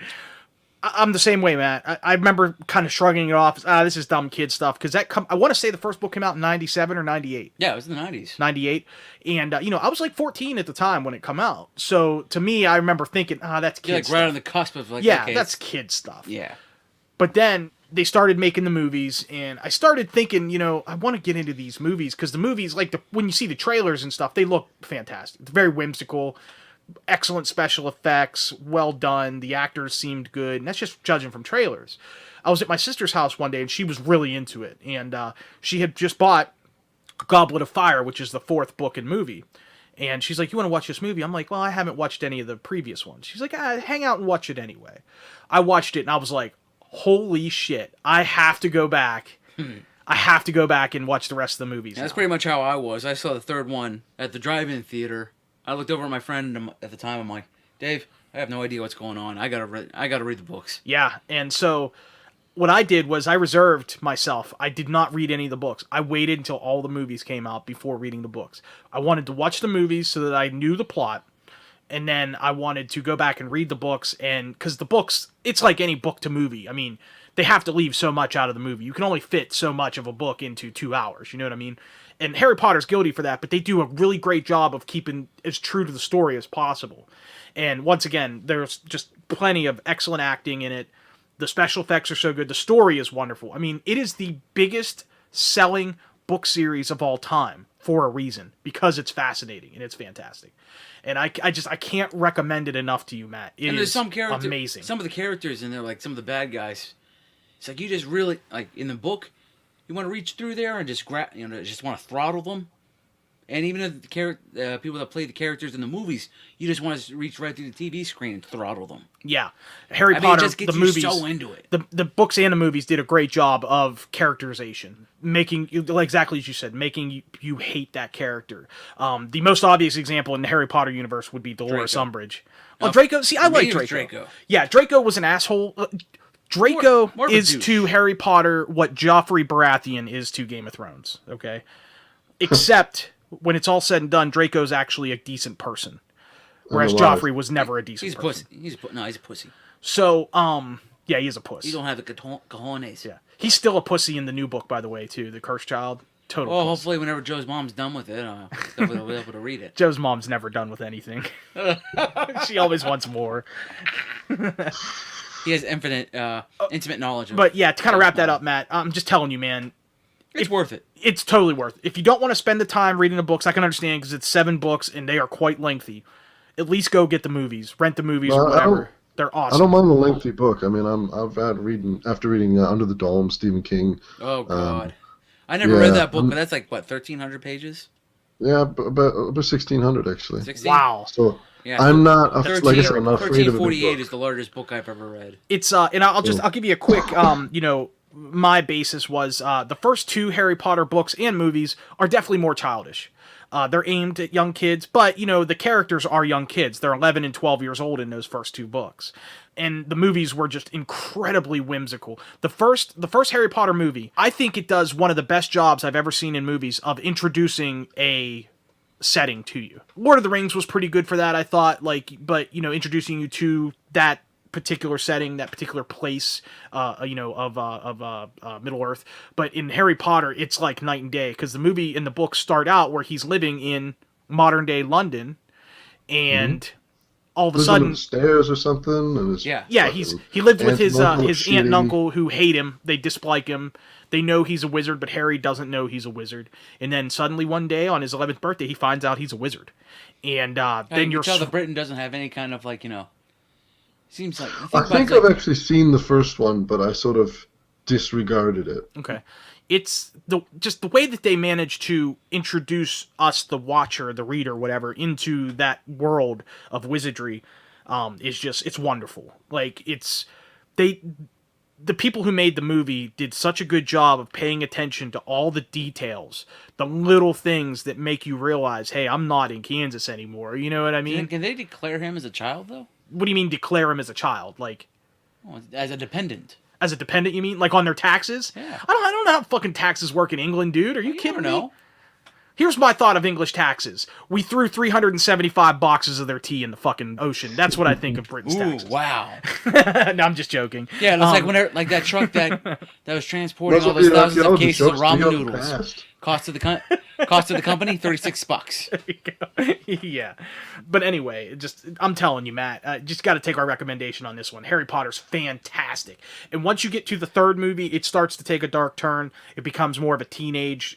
I'm the same way, Matt. I remember kind of shrugging it off. This is dumb kid stuff. Because I want to say the first book came out in 97 or 98. Yeah, it was in the 90s. 98. And, I was like 14 at the time when it come out. So, to me, I remember thinking, that's kid stuff. Right on the cusp of that's kid stuff. Yeah. But then they started making the movies, and I started thinking, I want to get into these movies, because the movies, like, when you see the trailers and stuff, they look fantastic. It's very whimsical. excellent special effects, well done. The actors seemed good, and that's just judging from trailers. I was at my sister's house one day, and she was really into it, and she had just bought Goblet of Fire, which is the 4th book and movie. And she's like, you want to watch this movie? I'm like, well, I haven't watched any of the previous ones. She's like, hang out and watch it anyway. I watched it, and I was like, holy shit, I have to go back. I have to go back and watch the rest of the movies. That's pretty much how I was. I saw the 3rd one at the drive-in theater. I looked over at my friend at the time. I'm like, Dave, I have no idea what's going on. I gotta read the books. Yeah, and so what I did was I reserved myself. I did not read any of the books. I waited until all the movies came out before reading the books. I wanted to watch the movies so that I knew the plot, and then I wanted to go back and read the books, and because the books, it's like any book to movie. I mean, they have to leave so much out of the movie. You can only fit so much of a book into 2 hours, you know what I mean? And Harry Potter's guilty for that, but they do a really great job of keeping as true to the story as possible. And once again, there's just plenty of excellent acting in it. The special effects are so good. The story is wonderful. I mean, it is the biggest selling book series of all time for a reason, because it's fascinating and it's fantastic. And I can't recommend it enough to you, Matt. It is amazing. Some of the characters in there, like some of the bad guys, it's like you just really, like in the book, you want to reach through there and just grab, just want to throttle them. And even if the people that play the characters in the movies, you just want to reach right through the TV screen and throttle them. Yeah, Harry Potter, it just gets the you movies, so into it. The books and the movies did a great job of characterization, making you, like exactly as you said, making you hate that character. The most obvious example in the Harry Potter universe would be Dolores Umbridge. Oh, Draco. See, I like Draco. Yeah, Draco was an asshole. Draco more is to Harry Potter what Joffrey Baratheon is to Game of Thrones. Okay, except when it's all said and done, Draco's actually a decent person, whereas Joffrey was never a decent person. He's a pussy. So, yeah, he is a puss. You don't have the cojones. Yeah, he's still a pussy in the new book, by the way, too. The Cursed Child. Total. Well, puss. hopefully, whenever Joe's mom's done with it, they'll be able to read it. Joe's mom's never done with anything. She always wants more. He has intimate knowledge of. But yeah, to kind of wrap that up, Matt, I'm just telling you, man. It's worth it. It's totally worth it. If you don't want to spend the time reading the books, I can understand because it's 7 books and they are quite lengthy. At least go get the movies, rent the movies or whatever. They're awesome. I don't mind the lengthy book. I mean, I've had after reading Under the Dome, Stephen King. Oh God, I never read that book, but that's like what 1,300 pages. Yeah, about 1,600 actually. 16? Wow. So yeah, I'm not like I said, I'm not afraid of it. 1348 is the largest book I've ever read. It's and I'll give you a quick my basis was the first 2 Harry Potter books and movies are definitely more childish. They're aimed at young kids, but, the characters are young kids. They're 11 and 12 years old in those first 2 books. And the movies were just incredibly whimsical. The first Harry Potter movie, I think it does one of the best jobs I've ever seen in movies of introducing a setting to you. Lord of the Rings was pretty good for that, I thought, but introducing you to that particular setting, that particular place, of Middle Earth. But in Harry Potter, it's like night and day, because the movie and the book start out where he's living in modern day London, and all of a sudden, stairs or something. And he lived with his aunt and uncle who hate him. They dislike him. They know he's a wizard, but Harry doesn't know he's a wizard. And then suddenly one day on his 11th birthday, he finds out he's a wizard. And then you tell that Britain doesn't have any kind of seems like I think I've actually seen the first one, but I sort of disregarded it. Okay. It's just the way that they managed to introduce us, the watcher, the reader, whatever, into that world of wizardry, it's wonderful. The people who made the movie did such a good job of paying attention to all the details, the little things that make you realize, hey, I'm not in Kansas anymore. You know what I mean? Can they declare him as a child, though? What do you mean declare him as a child? As a dependent. As a dependent, you mean? Like on their taxes? Yeah. I don't know how fucking taxes work in England, dude. Are you kidding me? Know. Here's my thought of English taxes. We threw 375 boxes of their tea in the fucking ocean. That's what I think of Britain's taxes. Wow. No, I'm just joking. Yeah, it's like that truck that was transporting all those thousands of cases of ramen noodles. Cost of the company, $36. There you go. Yeah. But anyway, I'm telling you, Matt, just got to take our recommendation on this one. Harry Potter's fantastic. And once you get to the 3rd movie, it starts to take a dark turn. It becomes more of a teenage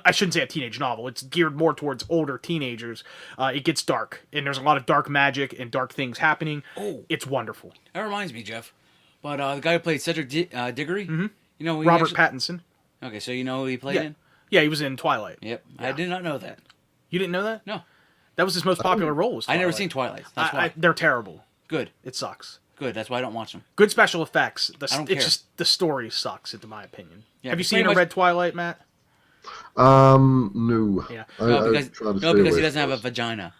I shouldn't say a teenage novel. It's geared more towards older teenagers. It gets dark, and there's a lot of dark magic and dark things happening. Oh. It's wonderful. That reminds me, Jeff. But the guy who played Cedric Diggory, you know, Robert Pattinson. Okay, so you know who he played Yeah. in? Yeah, he was in Twilight. Yep. Yeah. I did not know that. You didn't know that? No. That was his most popular role. Was I never Twilight. seen Twilight. That's why. They're terrible. Good. It sucks. Good. That's why I don't watch them. Good special effects. I don't care. It's just the story sucks, in my opinion. Yeah, Have you pretty seen or much- read Twilight, Matt? No. Yeah. No, I because, try to no, stay because away he doesn't from have a those. vagina.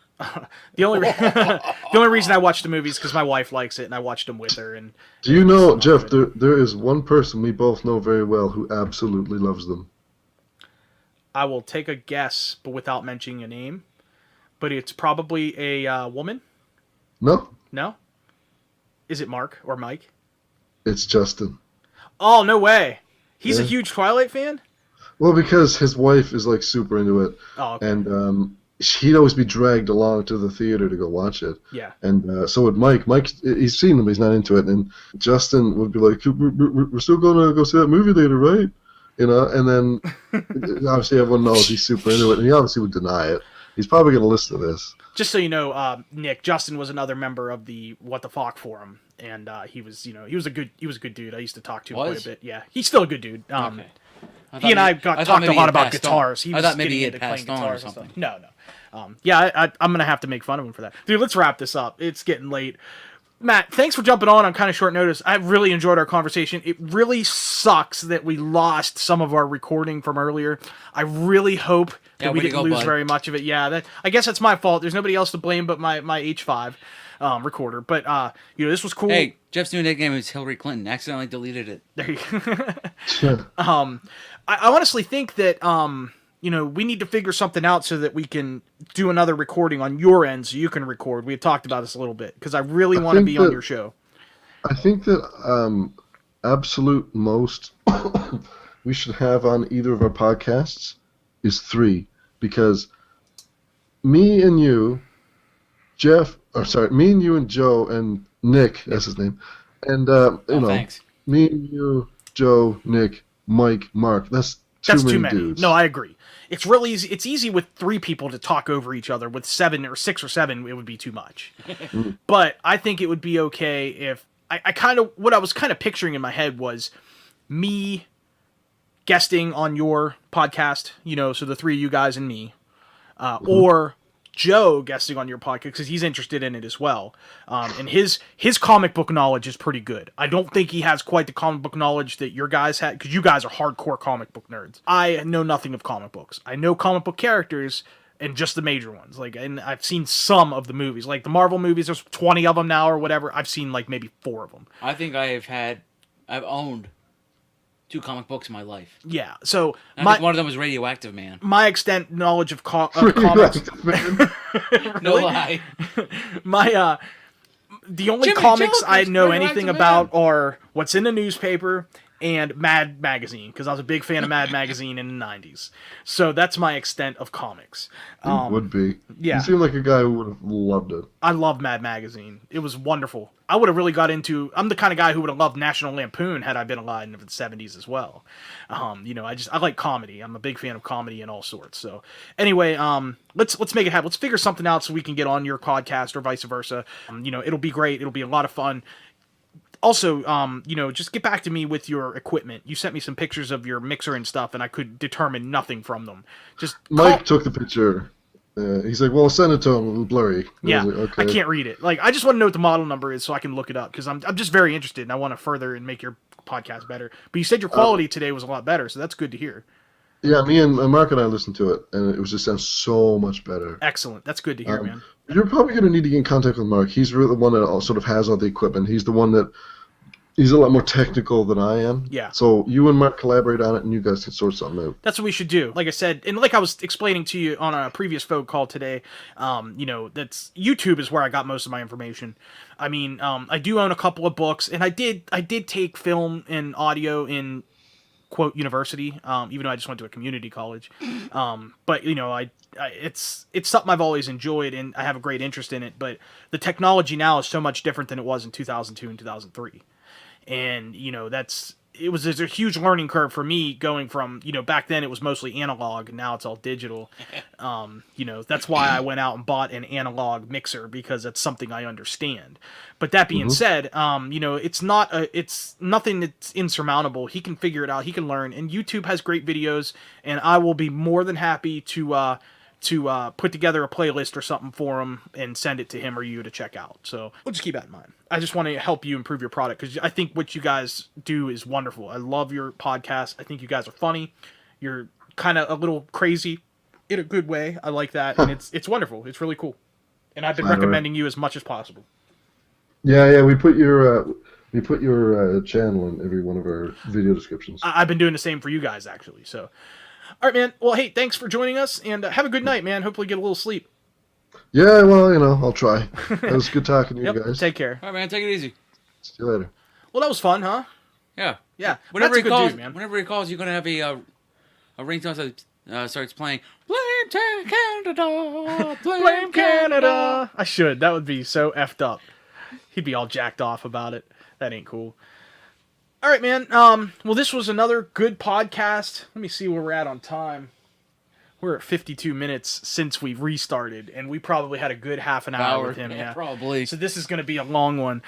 The only the only reason I watch the movie is because my wife likes it, and I watched them with her. And Do you know, Jeff? There is one person we both know very well who absolutely loves them. I will take a guess, but without mentioning a name. But it's probably a woman. No, No. Is it Mark or Mike? it's Justin. Oh, no way. He's a Yeah. huge Twilight fan? Well, because his wife is like super into it, Oh, okay. and he'd always be dragged along to the theater to go watch it. Yeah. And so would Mike. Mike, he's seen them, he's not into it. And Justin would be like, "We're still going to go see that movie later, right?" You know. And then obviously everyone knows he's super into it, and he obviously would deny it. He's probably going to listen to this. Just so you know, Nick, Justin was another member of the What the Fuck forum, and he was a good dude. I used to talk to him quite Was? a bit. Yeah, he's still a good dude. Okay. He and I talked a maybe lot he about passed guitars. on. He I was thought maybe getting he had into playing passed on or guitars and something. stuff. No. Yeah, I'm gonna have to make fun of him for that, dude. Let's wrap this up. It's getting late. Matt, thanks for jumping on kind of short notice. I really enjoyed our conversation. It really sucks that we lost some of our recording from earlier. I really hope that we way to didn't go, lose bud. very much of it. Yeah, I guess that's my fault. There's nobody else to blame but my H5 recorder. But this was cool. Hey, Jeff's new nickname is Hillary Clinton. Accidentally deleted it. There you go. Yeah. I honestly think that we need to figure something out so that we can do another recording on your end so you can record. We had talked about this a little bit because I really want to think be on that- your show. I think that absolute most we should have on either of our podcasts is 3, because me and you, me and you and Joe and Nick, that's his name, and Thanks. me and you, Joe, Nick, Mike, Mark. That's too many dudes. No, I agree. It's really easy. It's easy with 3 people to talk over each other. With 7 or 6 or 7, it would be too much. But I think it would be okay if what I was kind of picturing in my head was me guesting on your podcast, so the 3 of you guys and me, or Joe guesting on your podcast because he's interested in it as well. And his comic book knowledge is pretty good. I don't think he has quite the comic book knowledge that your guys had, because you guys are hardcore comic book nerds. I know nothing of comic books. I know comic book characters and just the major ones. And I've seen some of the movies, like the Marvel movies. There's 20 of them now or whatever. I've seen maybe 4 of them. I think I've owned 2 comic books in my life. Yeah. So I think one of them was Radioactive Man. my extent knowledge of comics. No lie. My the only Jimmy comics Jones I was know Radioactive anything Man. about are what's in the newspaper and Mad Magazine, because I was a big fan of Mad Magazine in the 90s. So that's my extent of comics. Would be. yeah. You seem like a guy who would have loved it. I love Mad Magazine. It was wonderful. I would have really got into... I'm the kind of guy who would have loved National Lampoon had I been alive in the 70s as well. I like comedy. I'm a big fan of comedy in all sorts. So anyway, let's make it happen. Let's figure something out so we can get on your podcast or vice versa. It'll be great. It'll be a lot of fun. Also, just get back to me with your equipment. You sent me some pictures of your mixer and stuff, and I could determine nothing from them. Just Mike took the picture. He's like, well, send it to him. A little blurry. And Yeah, I was like, I okay. can't read it. I just want to know what the model number is so I can look it up, because I'm just very interested and I want to further and make your podcast better. But you said your quality today was a lot better, so that's good to hear. Yeah, me and Mark and I listened to it, and it was just sounds so much better. Excellent. That's good to hear, man. You're probably going to need to get in contact with Mark. He's really the one that sort of has all the equipment. He's the one that he's a lot more technical than I am. Yeah. So you and Mark collaborate on it, and you guys can sort something out. That's what we should do. Like I said, and like I was explaining to you on a previous phone call today, that's YouTube is where I got most of my information. I mean, I do own a couple of books, and I did take film and audio in quote university, even though I just went to a community college. But it's something I've always enjoyed, and I have a great interest in it. But the technology now is so much different than it was in 2002 and 2003. And there's a huge learning curve for me going from, back then it was mostly analog, now it's all digital. That's why I went out and bought an analog mixer, because that's something I understand. But that being said, it's nothing that's insurmountable. He can figure it out. He can learn, and YouTube has great videos, and I will be more than happy to put together a playlist or something for him and send it to him or you to check out. So we'll just keep that in mind. I just want to help you improve your product, because I think what you guys do is wonderful. I love your podcast. I think you guys are funny. You're kind of a little crazy in a good way. I like that. And it's wonderful. It's really cool. And I've been recommending you as much as possible. Yeah. We put your channel in every one of our video descriptions. I've been doing the same for you guys, actually. So, all right, man. Well, hey, thanks for joining us, and have a good night, man. Hopefully get a little sleep. Yeah, well, I'll try. It was good talking to you guys. Take care. All right, man. Take it easy. See you later. Well, that was fun, huh? Yeah. Yeah. Whenever That's a he calls, dude, man. whenever he calls, you're gonna have a ringtone that starts playing. Blame Canada. Blame Canada. I should. That would be so effed up. He'd be all jacked off about it. That ain't cool. All right, man. Well, this was another good podcast. Let me see where we're at on time. We're at 52 minutes since we restarted, and we probably had a good half an hour with him. Yeah, probably. So this is going to be a long one.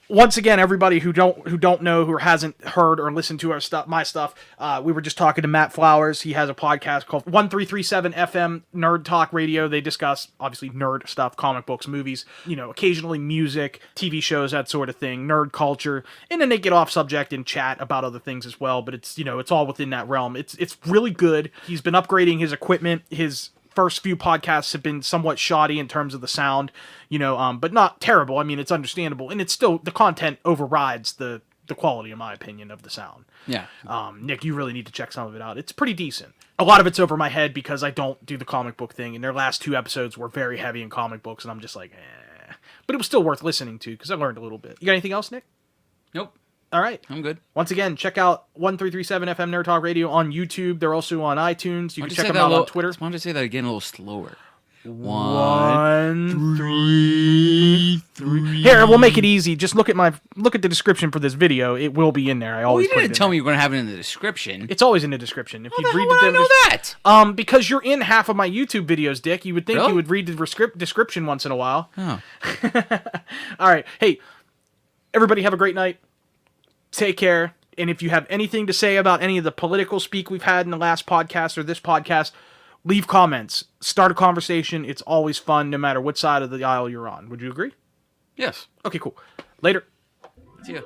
Once again, everybody who don't know, who hasn't heard or listened to my stuff, we were just talking to Matt Flowers. He has a podcast called 1337 FM Nerd Talk Radio. They discuss, obviously, nerd stuff, comic books, movies, occasionally music, TV shows, that sort of thing, nerd culture, and then they get off subject and chat about other things as well. But it's it's all within that realm. It's really good. He's been upgrading his equipment. His first few podcasts have been somewhat shoddy in terms of the sound, but not terrible. I mean, it's understandable, and it's still, the content overrides the quality, in my opinion, of the sound. Yeah. Nick, you really need to check some of it out. It's pretty decent. A lot of it's over my head because I don't do the comic book thing, and their last 2 episodes were very heavy in comic books, and I'm just like, eh. But it was still worth listening to because I learned a little bit. You got anything else, Nick? Nope. All right. I'm good. Once again, check out 1337 FM Nerd Talk Radio on YouTube. They're also on iTunes. You can check them out on Twitter. Why don't you say that again a little slower? 1, 3, 3. Here, we'll make it easy. Just look at the description for this video. It will be in there. I always you didn't tell me you're going to have it in the description. It's always in the description. If How the hell would I know that? Because you're in half of my YouTube videos, Dick. You would think Really? you would read the description once in a while. Oh. All right. Hey, everybody have a great night. Take care. And if you have anything to say about any of the political speak we've had in the last podcast or this podcast, leave comments. Start a conversation. It's always fun, no matter what side of the aisle you're on. Would you agree? Yes. Okay, cool. Later. See ya.